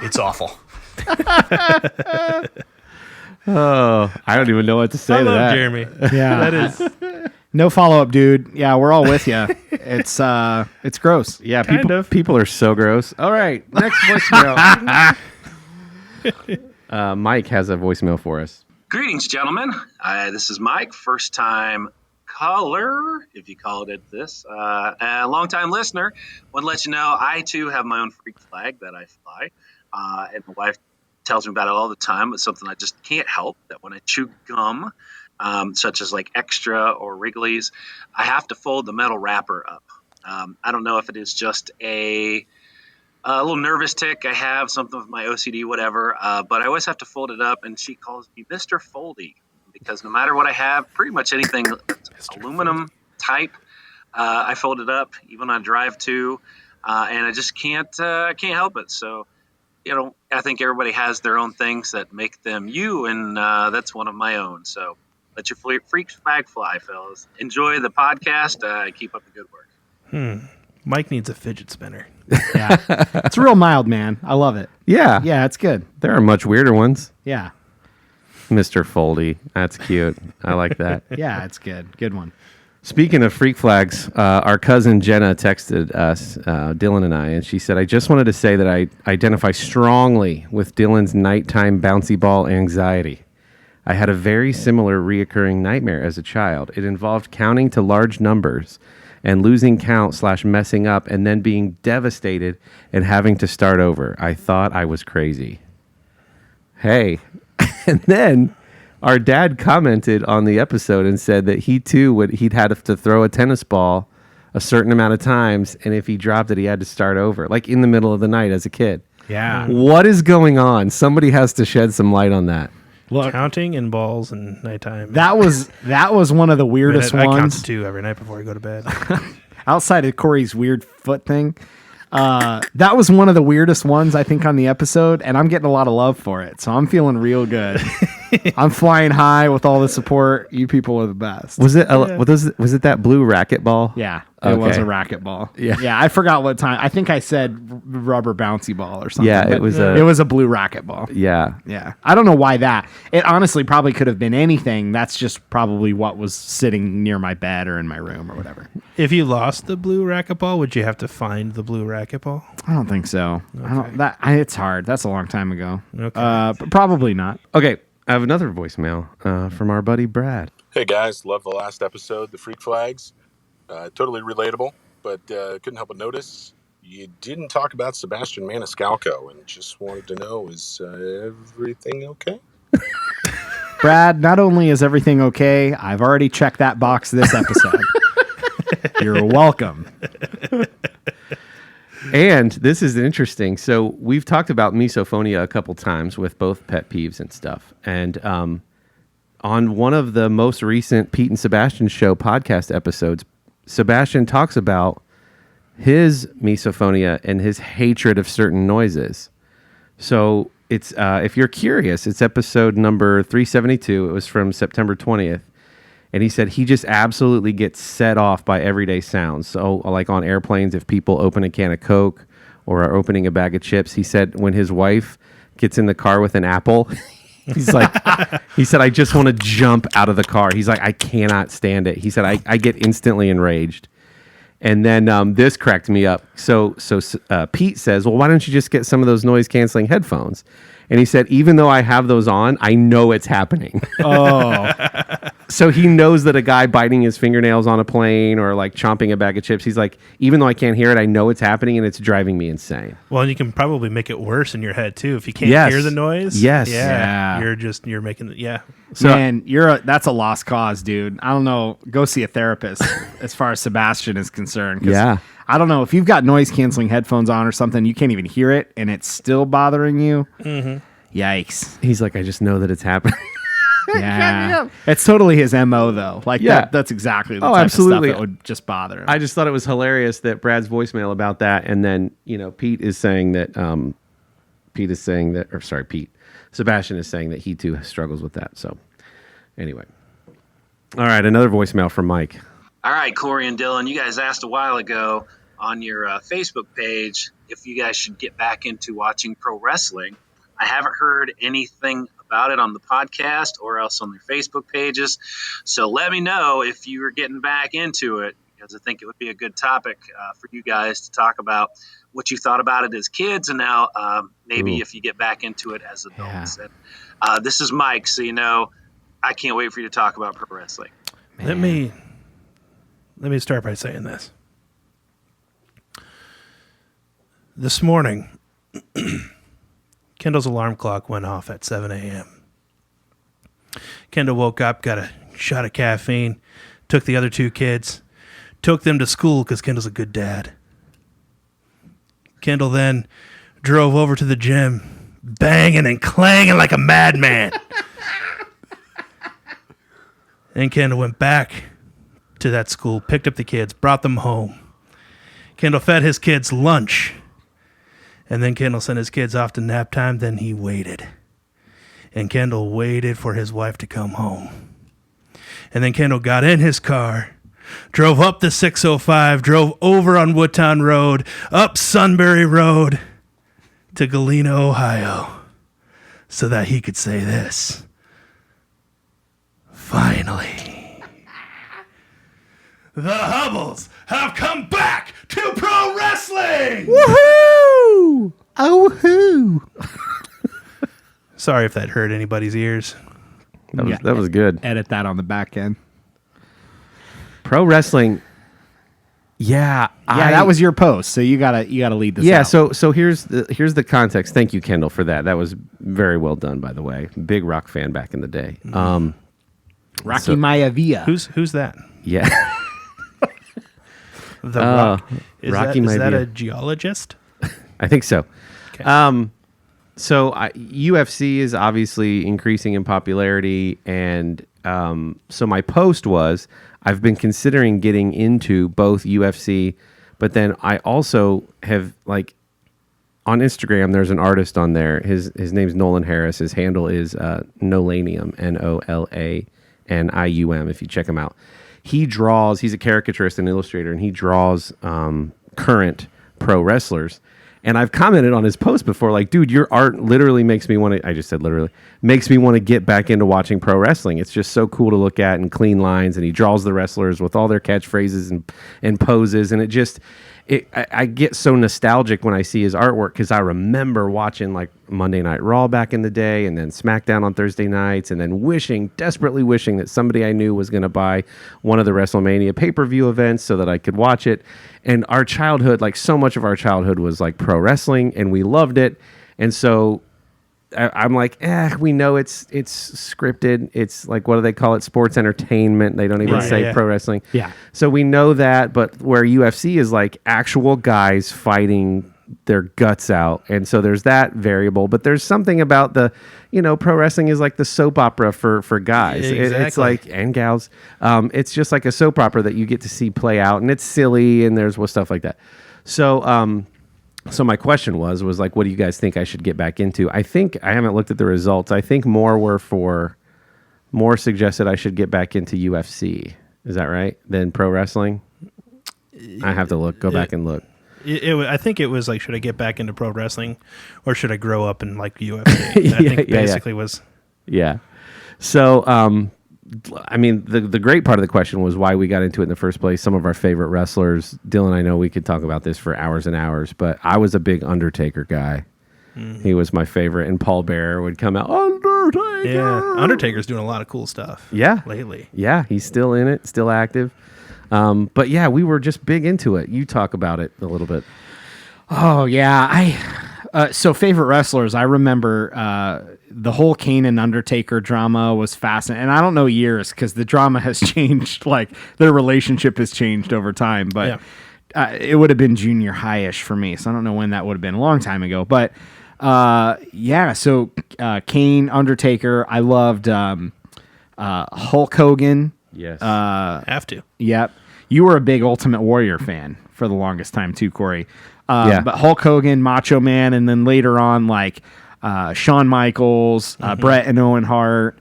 it's awful. Oh, I don't even know what to say I to love that. Jeremy. Yeah. That is. No follow-up, dude. Yeah, we're all with you. It's gross. Yeah, Kind of. people are so gross. All right, next voicemail. Mike has a voicemail for us. Greetings, gentlemen. This is Mike, first time caller, if you called it this. A long-time listener. Want to let you know I, too, have my own freak flag that I fly. And my wife tells me about it all the time. It's something I just can't help, that when I chew gum, such as like Extra or Wrigley's, I have to fold the metal wrapper up. I don't know if it is just a little nervous tick I have, something with my OCD, whatever, but I always have to fold it up, and she calls me Mr. Foldy, because no matter what I have, pretty much anything aluminum type, I fold it up, even on drive to, and I just can't help it. So, I think everybody has their own things that make them you, and that's one of my own. So let your freak flag fly, fellas. Enjoy the podcast. Keep up the good work. Mike needs a fidget spinner. Yeah. It's real mild, man. I love it. Yeah, Yeah, it's good. there are much weirder ones. Yeah. Mr. Foldy, that's cute. I like that. Yeah, it's good. Good one. Speaking of freak flags, our cousin Jenna texted us, Dylan and I, and she said, I just wanted to say that I identify strongly with Dylan's nighttime bouncy ball anxiety. I had a very similar reoccurring nightmare as a child. It involved counting to large numbers and losing count / messing up and then being devastated and having to start over. I thought I was crazy. Hey, and then our dad commented on the episode and said that he too he'd had to throw a tennis ball a certain amount of times, and if he dropped it, he had to start over, like in the middle of the night as a kid. Yeah. What is going on? Somebody has to shed some light on that. Look, Counting in balls and nighttime. that was one of the weirdest I count ones. to 2 every night before I go to bed. outside of Corey's weird foot thing, that was one of the weirdest ones I think on the episode, and I'm getting a lot of love for it. So I'm feeling real good. I'm flying high with all the support. You people are the best. Was it was it that blue racquetball? Yeah, it was a Okay. racquetball. Yeah. yeah. I forgot what time. I think I said rubber bouncy ball or something. Yeah, it but was it was a blue racquetball. Yeah. Yeah, I don't know why that. It honestly probably could have been anything. That's just probably what was sitting near my bed or in my room or whatever. If you lost the blue racquetball, would you have to find the blue racquetball? I don't think so. I don't. It's hard. That's a long time ago. Okay. But probably not. Okay, I have another voicemail from our buddy Brad. Hey guys, love the last episode, the freak flags. Totally relatable, but couldn't help but notice you didn't talk about Sebastian Maniscalco, and just wanted to know, is everything okay? Brad, not only is everything okay, I've already checked that box this episode. You're welcome. And this is interesting. So we've talked about misophonia a couple times with both pet peeves and stuff. And on one of the most recent Pete and Sebastian show podcast episodes, Sebastian talks about his misophonia and his hatred of certain noises. So it's if you're curious, it's episode number 372. It was from September 20th. And he said he just absolutely gets set off by everyday sounds. So, like on airplanes, if people open a can of Coke or are opening a bag of chips, he said when his wife gets in the car with an apple, he's like, he said, I just want to jump out of the car. He's like, I cannot stand it. He said, I get instantly enraged. And then this cracked me up. So Pete says, well, why don't you just get some of those noise canceling headphones? And he said, even though I have those on, I know it's happening. Oh, So he knows that a guy biting his fingernails on a plane or like chomping a bag of chips, he's like, even though I can't hear it, I know it's happening and it's driving me insane. Well, and you can probably make it worse in your head too if you can't Yes. hear the noise. Yes. Yeah. Yeah. You're making it. Yeah. So- man, that's a lost cause, dude. I don't know. Go see a therapist as far as Sebastian is concerned. 'cause Yeah. I don't know if you've got noise canceling headphones on or something, you can't even hear it and it's still bothering you. Mm-hmm. Yikes. He's like, I just know that it's happening. Yeah. It's totally his MO though. Like Yeah. that's exactly the Oh, type absolutely. of stuff that would just bother him. I just thought it was hilarious that Brad's voicemail about that. And then, Pete is saying that, Sebastian is saying that he too struggles with that. So anyway. All right. Another voicemail from Mike. All right, Corey and Dylan, you guys asked a while ago on your Facebook page if you guys should get back into watching pro wrestling. I haven't heard anything about it on the podcast or else on their Facebook pages. So let me know if you are getting back into it, because I think it would be a good topic for you guys to talk about what you thought about it as kids and now maybe if you get back into it as adults. Yeah. And, this is Mike, so I can't wait for you to talk about pro wrestling. Let me start by saying this. This morning, Kendall's alarm clock went off at 7 a.m. Kendall woke up, got a shot of caffeine, took the other two kids, took them to school because Kendall's a good dad. Kendall then drove over to the gym, banging and clanging like a madman. And Kendall went back to that school, picked up the kids, brought them home. Kendall fed his kids lunch. And then Kendall sent his kids off to nap time. Then he waited. And Kendall waited for his wife to come home. And then Kendall got in his car, drove up the 605, drove over on Woodtown Road, up Sunbury Road to Galena, Ohio, so that he could say this. Finally, the Hubbles have come back to pro wrestling! Woohoo! Oh, hoo! Sorry if that hurt anybody's ears. That was good. Edit that on the back end. Pro wrestling. Yeah. Yeah, that was your post, so you gotta lead this. Yeah, out. so here's the context. Thank you, Kendall, for that. That was very well done, by the way. Big Rock fan back in the day. Rocky Maivia. Who's that? Yeah. The Rock. Is Rocky that a Maivia. geologist? I think so. Okay. So UFC is obviously increasing in popularity, and so my post was I've been considering getting into both UFC, but then I also have like on Instagram. There's an artist on there. His name's Nolan Harris. His handle is Nolanium, NOLANIUM. If you check him out, he draws. He's a caricaturist and illustrator, and he draws current pro wrestlers. And I've commented on his post before, like, dude, your art literally makes me want to, I just said literally, makes me want to get back into watching pro wrestling. It's just so cool to look at and clean lines. And he draws the wrestlers with all their catchphrases and poses. And I get so nostalgic when I see his artwork because I remember watching like Monday Night Raw back in the day and then SmackDown on Thursday nights and then desperately wishing that somebody I knew was going to buy one of the WrestleMania pay-per-view events so that I could watch it. And our childhood, like so much of our childhood was like pro wrestling and we loved it. And so I'm like, we know it's scripted. It's like, what do they call it? Sports entertainment. They don't even say pro wrestling. Yeah. So we know that, but where UFC is like actual guys fighting their guts out. And so there's that variable, but there's something about pro wrestling is like the soap opera for guys. Exactly. It's like, and gals, it's just like a soap opera that you get to see play out and it's silly and there's stuff like that. So, so my question was like, what do you guys think I should get back into? I think I haven't looked at the results. I think more suggested I should get back into UFC. Is that right? Than pro wrestling? I have to go back and look. I think it was like, should I get back into pro wrestling or should I grow up and like UFC? I think basically was. Yeah. So, I mean, the great part of the question was why we got into it in the first place. Some of our favorite wrestlers. Dylan, I know we could talk about this for hours and hours, but I was a big Undertaker guy. Mm-hmm. He was my favorite, and Paul Bearer would come out, Undertaker! Yeah, Undertaker's doing a lot of cool stuff lately. Yeah, he's still in it, still active. But yeah, we were just big into it. You talk about it a little bit. Oh, yeah. So favorite wrestlers, I remember the whole Kane and Undertaker drama was fascinating. And I don't know years because the drama has changed. Like, their relationship has changed over time. But it would have been junior high-ish for me. So I don't know when that would have been, a long time ago. But so Kane, Undertaker, I loved Hulk Hogan. Yes. Have to. Yep. You were a big Ultimate Warrior fan for the longest time too, Corey. But Hulk Hogan, Macho Man, and then later on, like Shawn Michaels, Bret and Owen Hart,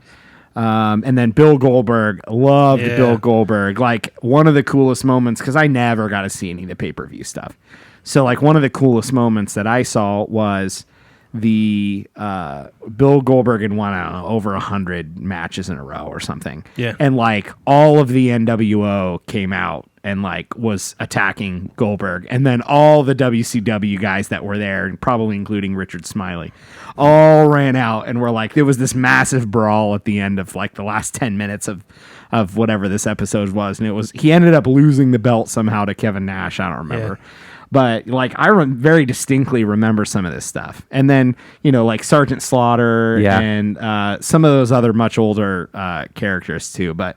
and then Bill Goldberg. Loved Bill Goldberg. Like, one of the coolest moments, because I never got to see any of the pay-per-view stuff. So, like, one of the coolest moments that I saw was the Bill Goldberg had won, I don't know, over 100 matches in a row or something. Yeah. And like all of the NWO came out and like was attacking Goldberg. And then all the WCW guys that were there, and probably including Richard Smiley, all ran out and were like, there was this massive brawl at the end of like the last 10 minutes of whatever this episode was. And he ended up losing the belt somehow to Kevin Nash. I don't remember. Yeah. But like I very distinctly remember some of this stuff, and then like Sergeant Slaughter and some of those other much older characters too. But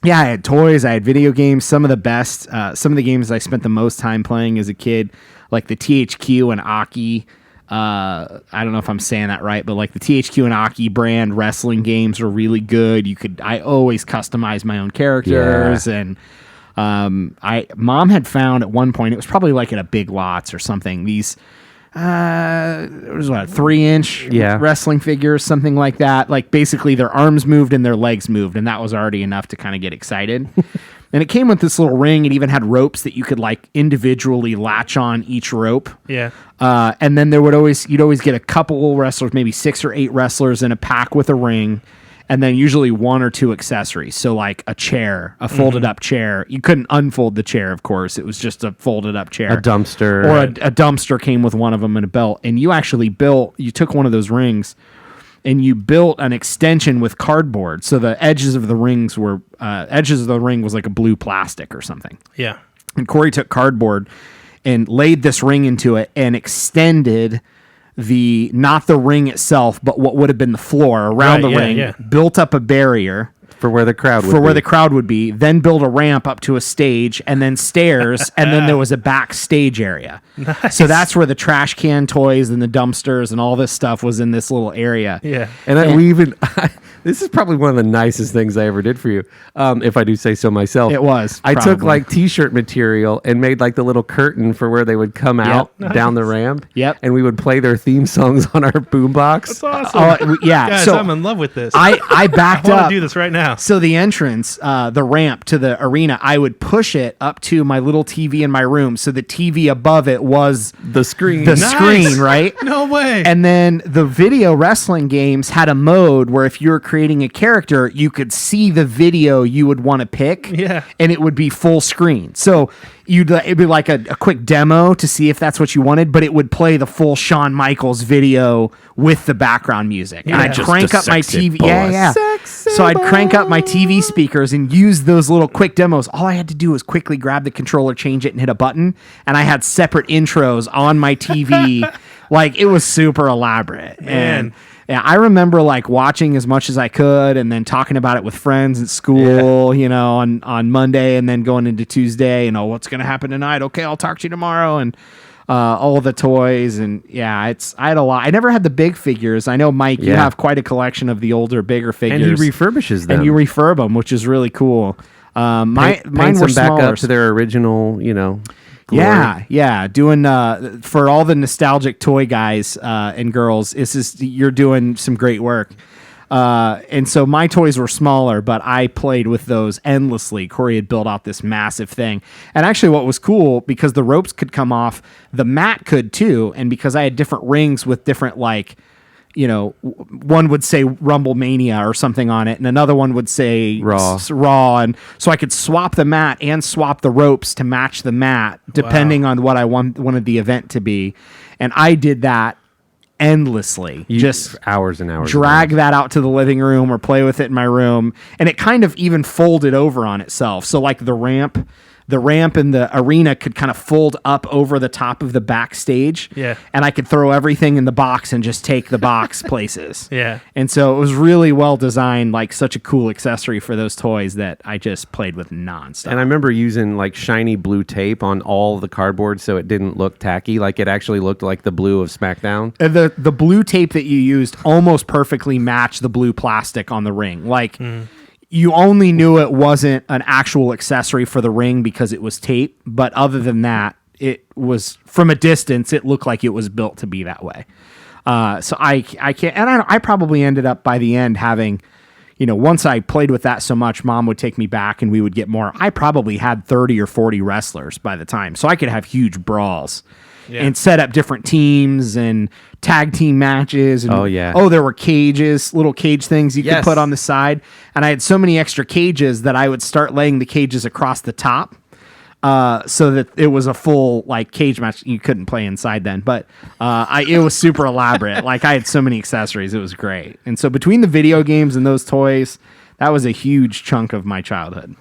yeah, I had toys, I had video games. Some of the best, some of the games I spent the most time playing as a kid, like the THQ and Aki. I don't know if I'm saying that right, but like the THQ and Aki brand wrestling games were really good. I always customize my own characters and. Mom had found at one point, it was probably like at a Big Lots or something, these it was what, 3-inch wrestling figures, something like that. Like basically their arms moved and their legs moved, and that was already enough to kind of get excited. And it came with this little ring. It even had ropes that you could like individually latch on each rope. Yeah. And then you'd always get a couple wrestlers, maybe 6 or 8 wrestlers in a pack with a ring. And then usually 1 or 2 accessories. So like a chair, a folded up chair. You couldn't unfold the chair, of course. It was just a folded up chair. A dumpster. Or a dumpster came with one of them and a belt. And you actually you took one of those rings and you built an extension with cardboard. So the edges of the ring was like a blue plastic or something. Yeah. And Corey took cardboard and laid this ring into it and extended not the ring itself, but what would have been the floor around the ring, built up a barrier for where the crowd would for where be. the crowd would be, then build a ramp up to a stage and then stairs, and then there was a backstage area. So that's where the trash can toys and the dumpsters and all this stuff was in this little area. Yeah. And we even this is probably one of the nicest things I ever did for you, if I do say so myself. It was, I took probably. like T-shirt material and made like the little curtain for where they would come out down the ramp. Yep. And we would play their theme songs on our boombox. That's awesome. Yeah. Guys, so I'm in love with this. I backed I want up. to do this right now. So the entrance, the ramp to the arena, I would push it up to my little TV in my room. So the TV above it was The screen. the Nice. screen, right? No way. And then the video wrestling games had a mode where if you were creating a character, you could see the video you would want to pick. Yeah. And it would be full screen. So it'd be like a quick demo to see if that's what you wanted, but it would play the full Shawn Michaels video with the background music. And I'd Just crank a up my sexy TV. boy. Yeah. Sexy So I'd crank up my TV speakers and use those little quick demos. All I had to do was quickly grab the controller, change it, and hit a button. And I had separate intros on my TV. Like, it was super elaborate. And yeah, I remember like watching as much as I could and then talking about it with friends at school, you know, on Monday, and then going into Tuesday, you know, what's going to happen tonight? Okay, I'll talk to you tomorrow. And all the toys. And yeah, I had a lot. I never had the big figures. I know, Mike, you Yeah. have quite a collection of the older, bigger And figures. he refurbishes them. And you refurb them, which is really cool. Mine Paints were them back smaller. up to their original, glory. Yeah. Doing for all the nostalgic toy guys and girls, you're doing some great work. And so my toys were smaller, but I played with those endlessly. Corey had built out this massive thing. And actually what was cool, because the ropes could come off, the mat could too. And because I had different rings with different, like, you know, one would say Rumble Mania or something on it, and another one would say Raw. Raw. And so I could swap the mat and swap the ropes to match the mat, depending on what I wanted the event to be. And I did that endlessly. Just hours and hours. drag that out to the living room or play with it in my room. And it kind of even folded over on itself. So like the ramp in the arena could kind of fold up over the top of the backstage. Yeah. And I could throw everything in the box and just take the box places. Yeah. And so it was really well designed, like such a cool accessory for those toys that I just played with nonstop. And I remember using like shiny blue tape on all the cardboard so it didn't look tacky. Like it actually looked like the blue of SmackDown. And the blue tape that you used almost perfectly matched the blue plastic on the ring. Like, you only knew it wasn't an actual accessory for the ring because it was tape. But other than that, it was, from a distance, it looked like it was built to be that way. So I can't, and I probably ended up by the end having, you know, once I played with that so much, Mom would take me back and we would get more. I probably had 30 or 40 wrestlers by the time. So I could have huge brawls. And set up different teams and tag team matches. And, Oh, yeah. Oh, there were cages, little cage things you could Yes. put on the side. And I had so many extra cages that I would start laying the cages across the top so that it was a full like cage match. You couldn't play inside then, but it was super elaborate. Like I had so many accessories. It was great. And so between the video games and those toys, that was a huge chunk of my childhood.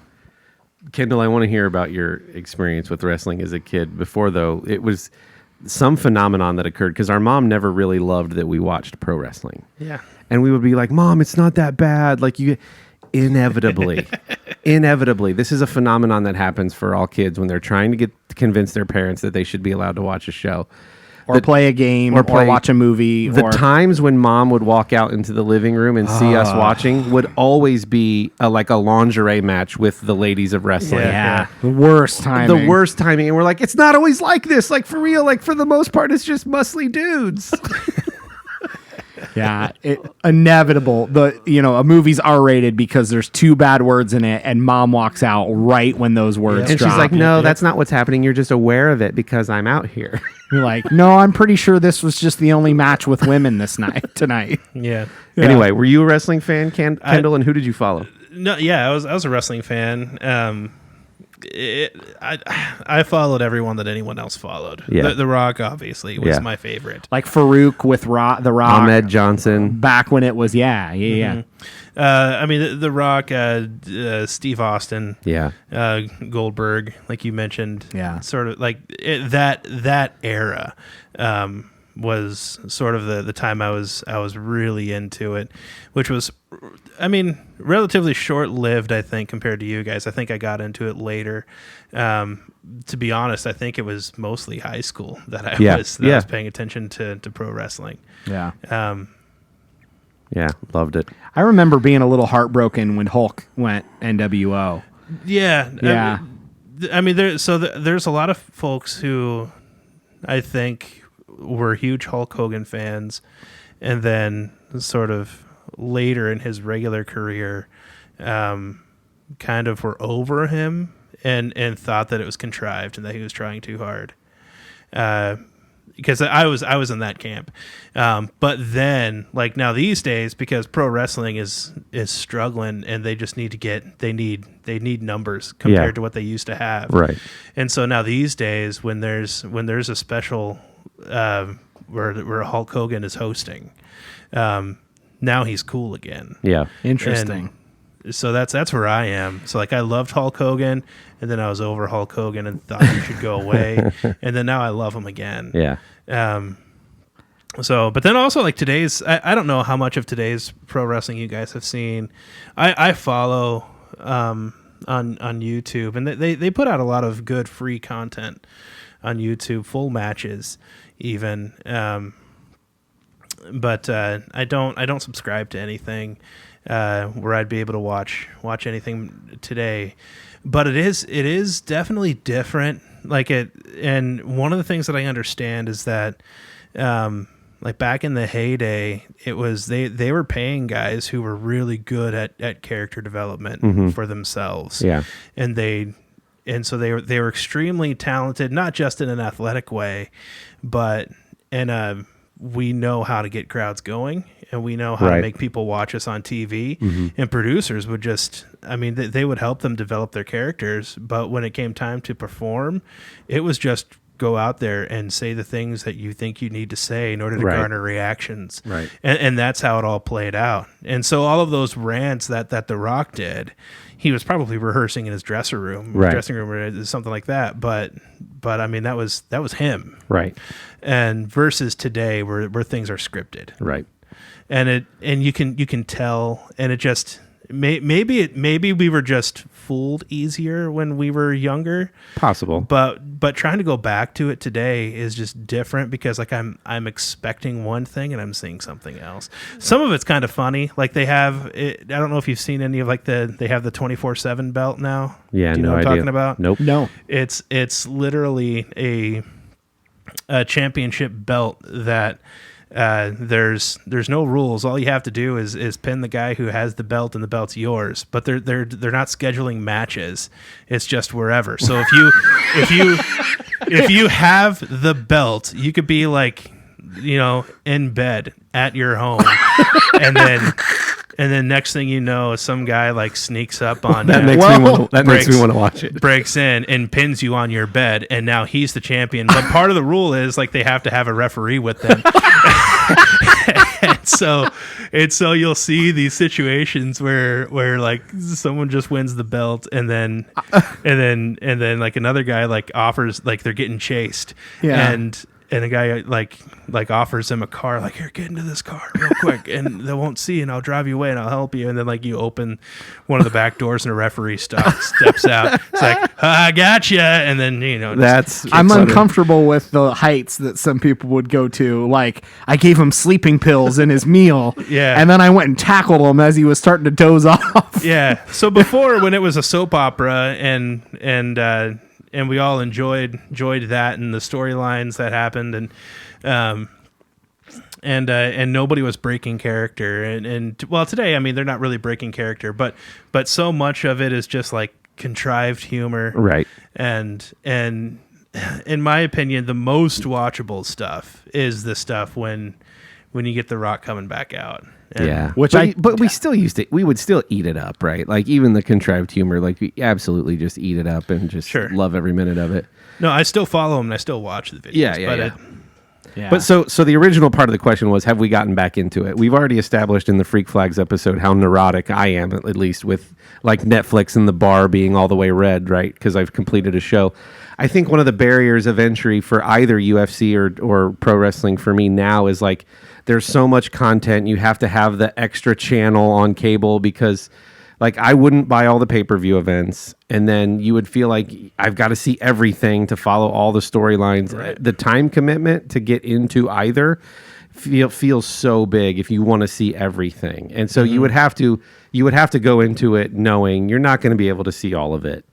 Kendall, I want to hear about your experience with wrestling as a kid. Before, though, it was some phenomenon that occurred because our mom never really loved that we watched pro wrestling. Yeah. And we would be like, Mom, it's not that bad. Like inevitably, this is a phenomenon that happens for all kids when they're trying to convince their parents that they should be allowed to watch a show. Or play a game, or watch a movie. The or times when Mom would walk out into the living room and see us watching would always be like a lingerie match with the ladies of wrestling. yeah, the worst time. The worst timing. And we're like, it's not always like this. Like, for real, like, for the most part, it's just muscly dudes. Yeah, inevitable. A movie's R-rated because there's 2 bad words in it, and Mom walks out right when those words And drop. she's like, no, that's not what's happening. You're just aware of it because I'm out here. You're like, no, I'm pretty sure this was just the only match with women tonight. Yeah. Anyway, were you a wrestling fan, Kendall, and who did you follow? No, yeah, I was a wrestling fan. I followed everyone that anyone else followed. Yeah. The Rock obviously was Yeah. my favorite. Like Farouk with The Rock. Ahmed Johnson. Back when it was, yeah. I mean, the Rock, Steve Austin, Yeah. Goldberg, like you mentioned, Yeah. sort of like that era was sort of the time I was really into it, which was relatively short-lived, I think, compared to you guys. I think I got into it later. To be honest, I think it was mostly high school that I was paying attention to pro wrestling. Yeah. Yeah, loved it. I remember being a little heartbroken when Hulk went NWO. Yeah. Yeah. There's a lot of folks who I think were huge Hulk Hogan fans, and then sort of later in his regular career, kind of were over him and thought that it was contrived and that he was trying too hard. Because I was in that camp, but then like now these days, because pro wrestling is struggling and they just they need numbers compared to what they used to have, Right. And so now these days, when there's a special where Hulk Hogan is hosting, now he's cool again. Yeah. Interesting. And so that's where I am. So like I loved Hulk Hogan, and then I was over Hulk Hogan and thought he should go away, and then now I love him again. Yeah. So, but then also like today's, I don't know how much of today's pro wrestling you guys have seen. I follow on YouTube, and they put out a lot of good free content on YouTube, full matches even. But I don't subscribe to anything where I'd be able to watch anything today. But it is definitely different. And one of the things that I understand is that, like back in the heyday, it was they were paying guys who were really good at character development for themselves. Yeah. And so they were extremely talented, not just in an athletic way, but we know how to get crowds going, and we know how to make people watch us on TV. And producers would they would help them develop their characters, but when it came time to perform, it was just go out there and say the things that you think you need to say in order to garner reactions. Right. And that's how it all played out. And so all of those rants that The Rock did, he was probably rehearsing in his dressing room or something like that. But I mean, that was him. Right. And versus today where things are scripted. Right. And you can tell, and it just maybe we were just fooled easier when we were younger. Possible. But trying to go back to it today is just different, because like I'm expecting one thing and I'm seeing something else. Some of it's kind of funny. Like they have it, I don't know if you've seen any of they have the 24/7 belt now. Yeah, Do you know no what I'm idea. talking about? Nope. No. It's literally a championship belt that there's no rules. All you have to do is pin the guy who has the belt, and the belt's yours. But they're not scheduling matches. It's just wherever. So if you have the belt, you could be like, in bed at your home, and then next thing you know, some guy like sneaks up on That you, makes me want to watch it. breaks in and pins you on your bed, and now he's the champion. But part of the rule is like they have to have a referee with them. and so you'll see these situations where like someone just wins the belt, and then like another guy like offers, like they're getting chased, and a guy like offers him a car, like, here, get into this car real quick, and they won't see, and I'll drive you away, and I'll help you. And then like you open one of the back doors, and a referee steps out. It's like, I gotcha. And then I'm uncomfortable with the heights that some people would go to. Like, I gave him sleeping pills in his meal, and then I went and tackled him as he was starting to doze off. Yeah. So before, when it was a soap opera, and we all enjoyed that and the storylines that happened, and nobody was breaking character, and well, today, I mean, they're not really breaking character, but so much of it is just like contrived humor, Right. and in my opinion, the most watchable stuff is the stuff when you get The Rock coming back out. And Yeah. Which but we still we would still eat it up, right? Like even the contrived humor, like we absolutely just eat it up and just love every minute of it. No, I still follow him and I still watch the videos. Yeah. But so the original part of the question was, have we gotten back into it? We've already established in the Freak Flags episode how neurotic I am, at least with like Netflix and the bar being all the way red, right? Because I've completed a show. I think one of the barriers of entry for either UFC or pro wrestling for me now is like there's so much content. You have to have the extra channel on cable because like I wouldn't buy all the pay-per-view events, and then you would feel like I've got to see everything to follow all the storylines. Right. The time commitment to get into either feels so big if you want to see everything. And so you would have to go into it knowing you're not going to be able to see all of it.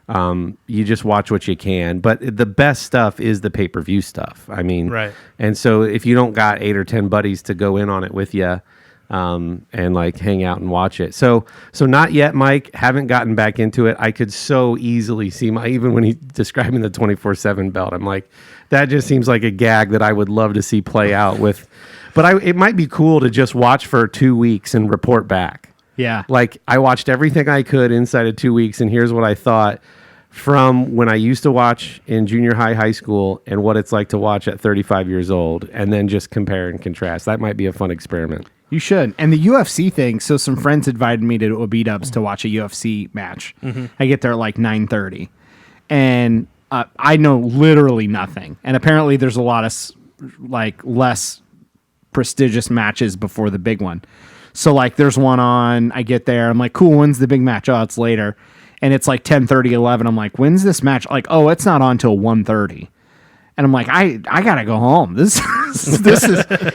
You just watch what you can, but the best stuff is the pay-per-view stuff. I mean, Right. And so if you don't got 8 or 10 buddies to go in on it with you, and like hang out and watch it. So not yet, Mike. Haven't gotten back into it. I could so easily see even when he's describing the 24/7 belt, I'm like, that just seems like a gag that I would love to see play out with. But it might be cool to just watch for 2 weeks and report back. Yeah. Like I watched everything I could inside of 2 weeks, and here's what I thought from when I used to watch in junior high school and what it's like to watch at 35 years old, and then just compare and contrast. That might be a fun experiment. You should. And the UFC thing, so some friends invited me to OB-Dubs to watch a UFC match. I get there at like 9:30. And I know literally nothing. And apparently there's a lot of like less prestigious matches before the big one. So like there's one on, I get there, I'm like, cool, when's the big match? Oh, it's later. And it's like 10:30, 11. I'm like, when's this match? Like, oh, it's not on till 1:30. And I'm like, I gotta go home. This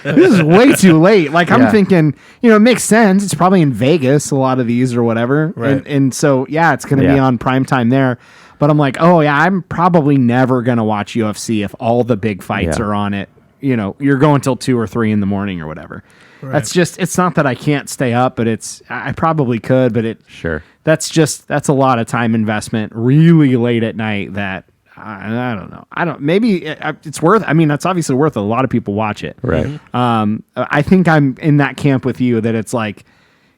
is way too late. Like I'm thinking, it makes sense. It's probably in Vegas, a lot of these or whatever. Right. And so yeah, it's gonna be Yeah. on prime time there. But I'm like, oh yeah, I'm probably never gonna watch UFC if all the big fights Yeah. are on it. You're going till 2 or 3 in the morning or whatever. That's just, it's not that I can't stay up, but I probably could, but Sure. that's a lot of time investment really late at night that I don't know. Maybe it's worth, that's obviously worth it. A lot of people watch it. Right. I think I'm in that camp with you that it's like,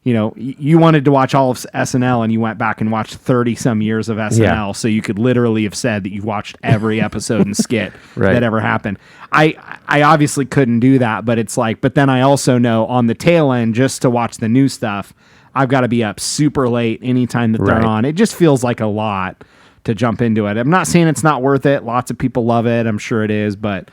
you wanted to watch all of SNL and you went back and watched 30 some years of SNL. Yeah. So you could literally have said that you watched every episode and skit Right. that ever happened. I obviously couldn't do that, but it's like, but then I also know on the tail end, just to watch the new stuff, I've got to be up super late anytime that they're Right. on. It just feels like a lot to jump into it. I'm not saying it's not worth it. Lots of people love it. I'm sure it is, but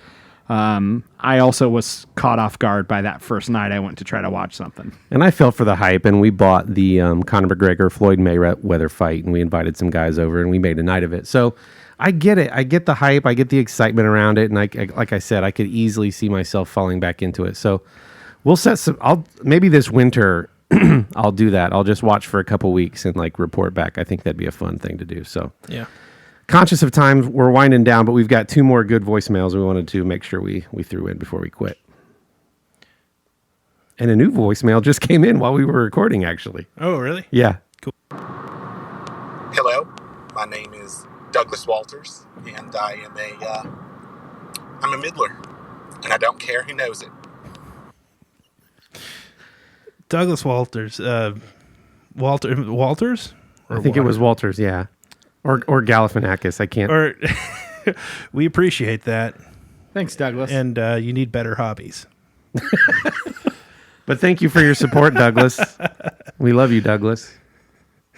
I also was caught off guard by that first night I went to try to watch something. And I fell for the hype, and we bought the Conor McGregor Floyd Mayweather fight, and we invited some guys over, and we made a night of it. So I get it. I get the hype. I get the excitement around it, and like I said, I could easily see myself falling back into it. So we'll set some. Maybe this winter I'll do that. I'll just watch for a couple weeks and like report back. I think that'd be a fun thing to do. So Yeah. conscious of time, we're winding down, but we've got 2 more good voicemails we wanted to make sure we threw in before we quit. And a new voicemail just came in while we were recording, actually. Oh, really? Yeah. Hello, my name is Douglas Walters, and I'm a middler, and I don't care who knows it. Douglas Walters. Walters? I think it was Walters, yeah. Or Galifianakis. I can't. Or we appreciate that, Thanks, Douglas. and you need better hobbies. But thank you for your support, Douglas. We love you, Douglas.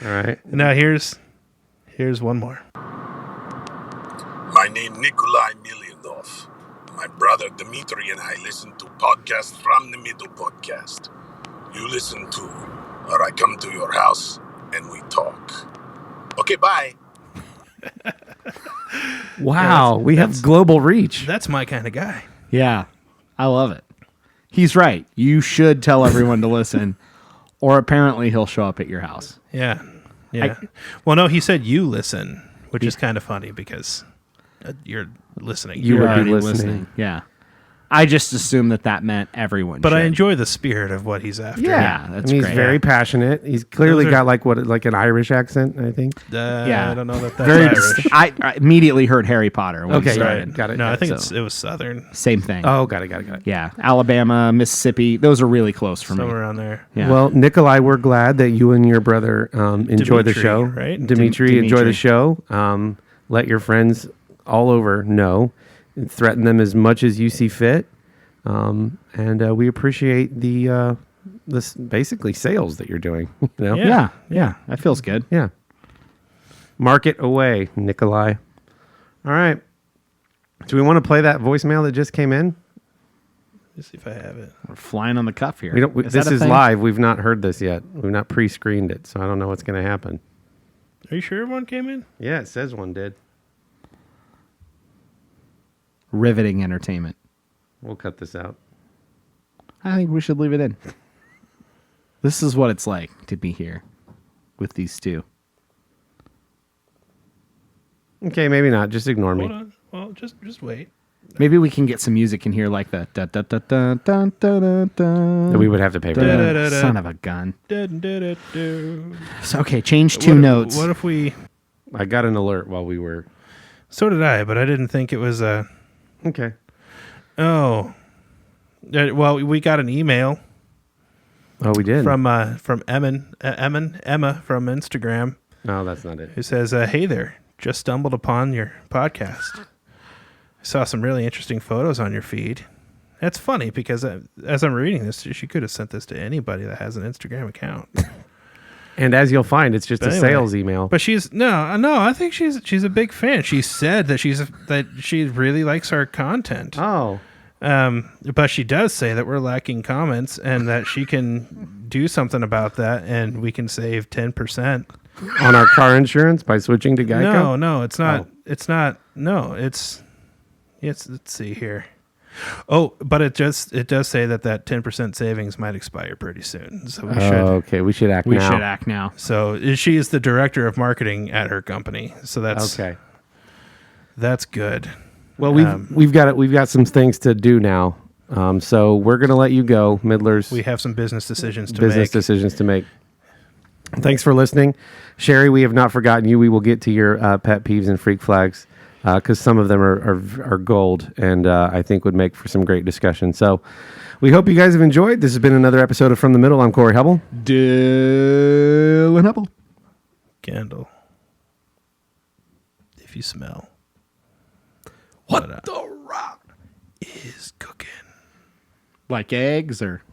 All right. Now here's one more. My name Nikolai Milyunov. My brother Dmitry and I listen to podcasts from the Middle Podcast. You listen to, or I come to your house and we talk. Okay, bye. Wow. We have global reach. That's my kind of guy. Yeah, I love it. He's right. You should tell everyone to listen, or apparently he'll show up at your house. Yeah. Yeah. Well, no, he said you listen, which is kind of funny because you're listening. You You're would be already listening. Yeah. I just assumed that meant everyone. But I should. enjoy the spirit of what he's after. Yeah, that's he's great. very passionate. He's clearly Those are- got like an Irish accent, I think. Yeah. I don't know that that's Very. Irish. I immediately heard Harry Potter. When Okay, he started. got it. No, I think So- it was Southern, Same thing. Oh, got it. Yeah, Alabama, Mississippi. Those are really close for me. somewhere around there. Yeah. Well, Nikolai, we're glad that you and your brother enjoy the Dimitri, show. right? Dimitri, enjoy Dimitri. the show. Let your friends all over know. And threaten them as much as you see fit. And we appreciate this basically sales that you're doing. You know? Yeah, that feels good. Yeah. Mark it away, Nikolai. All right. Do we want to play that voicemail that just came in? Let's see if I have it. We're flying on the cuff here. We don't. Is This that a is thing? live. We've not heard this yet. We've not pre-screened it, so I don't know what's going to happen. Are you sure one came in? Yeah, it says one did. Riveting entertainment. We'll cut this out. I think we should leave it in. This is what it's like to be here with these two. Okay, maybe not. Just ignore me. Hold on. Well, just wait. Maybe we can get some music in here like the da da da da da da da da. We would have to pay for da, that. da, son of a gun. Du-du-du-du-du. So, okay, change two notes. What if we? I got an alert while we were. So did I, but I didn't think it was a. Okay. Oh. Well, we got an email Oh, we did. from Emma from Instagram No, that's not it. who says, "Hey there, just stumbled upon your podcast. I saw some really interesting photos on your feed." That's funny because as I'm reading this, she could have sent this to anybody that has an Instagram account. And as you'll find, it's just But a anyway. sales email. But she's no. I think she's a big fan. She said that she really likes our content. Oh, But she does say that we're lacking comments and that she can do something about that and we can save 10%. on our car insurance by switching to Geico? No, it's not. Oh. It's not. No, it's let's see here. Oh, but it does say that 10% savings might expire pretty soon. So we should. Okay, we should act We now. should act now. So she is the director of marketing at her company. So that's Okay. That's good. Well, we've got some things to do now. So we're gonna let you go, Midlers. We have some business decisions to business make. decisions to make. Thanks for listening, Sherry. We have not forgotten you. We will get to your pet peeves and freak flags because some of them are gold, and I think would make for some great discussion. So we hope you guys have enjoyed. This has been another episode of From the Middle. I'm Corey Hubble. Dylan Hubble. Candle. If you smell what the rock is cooking. Like eggs or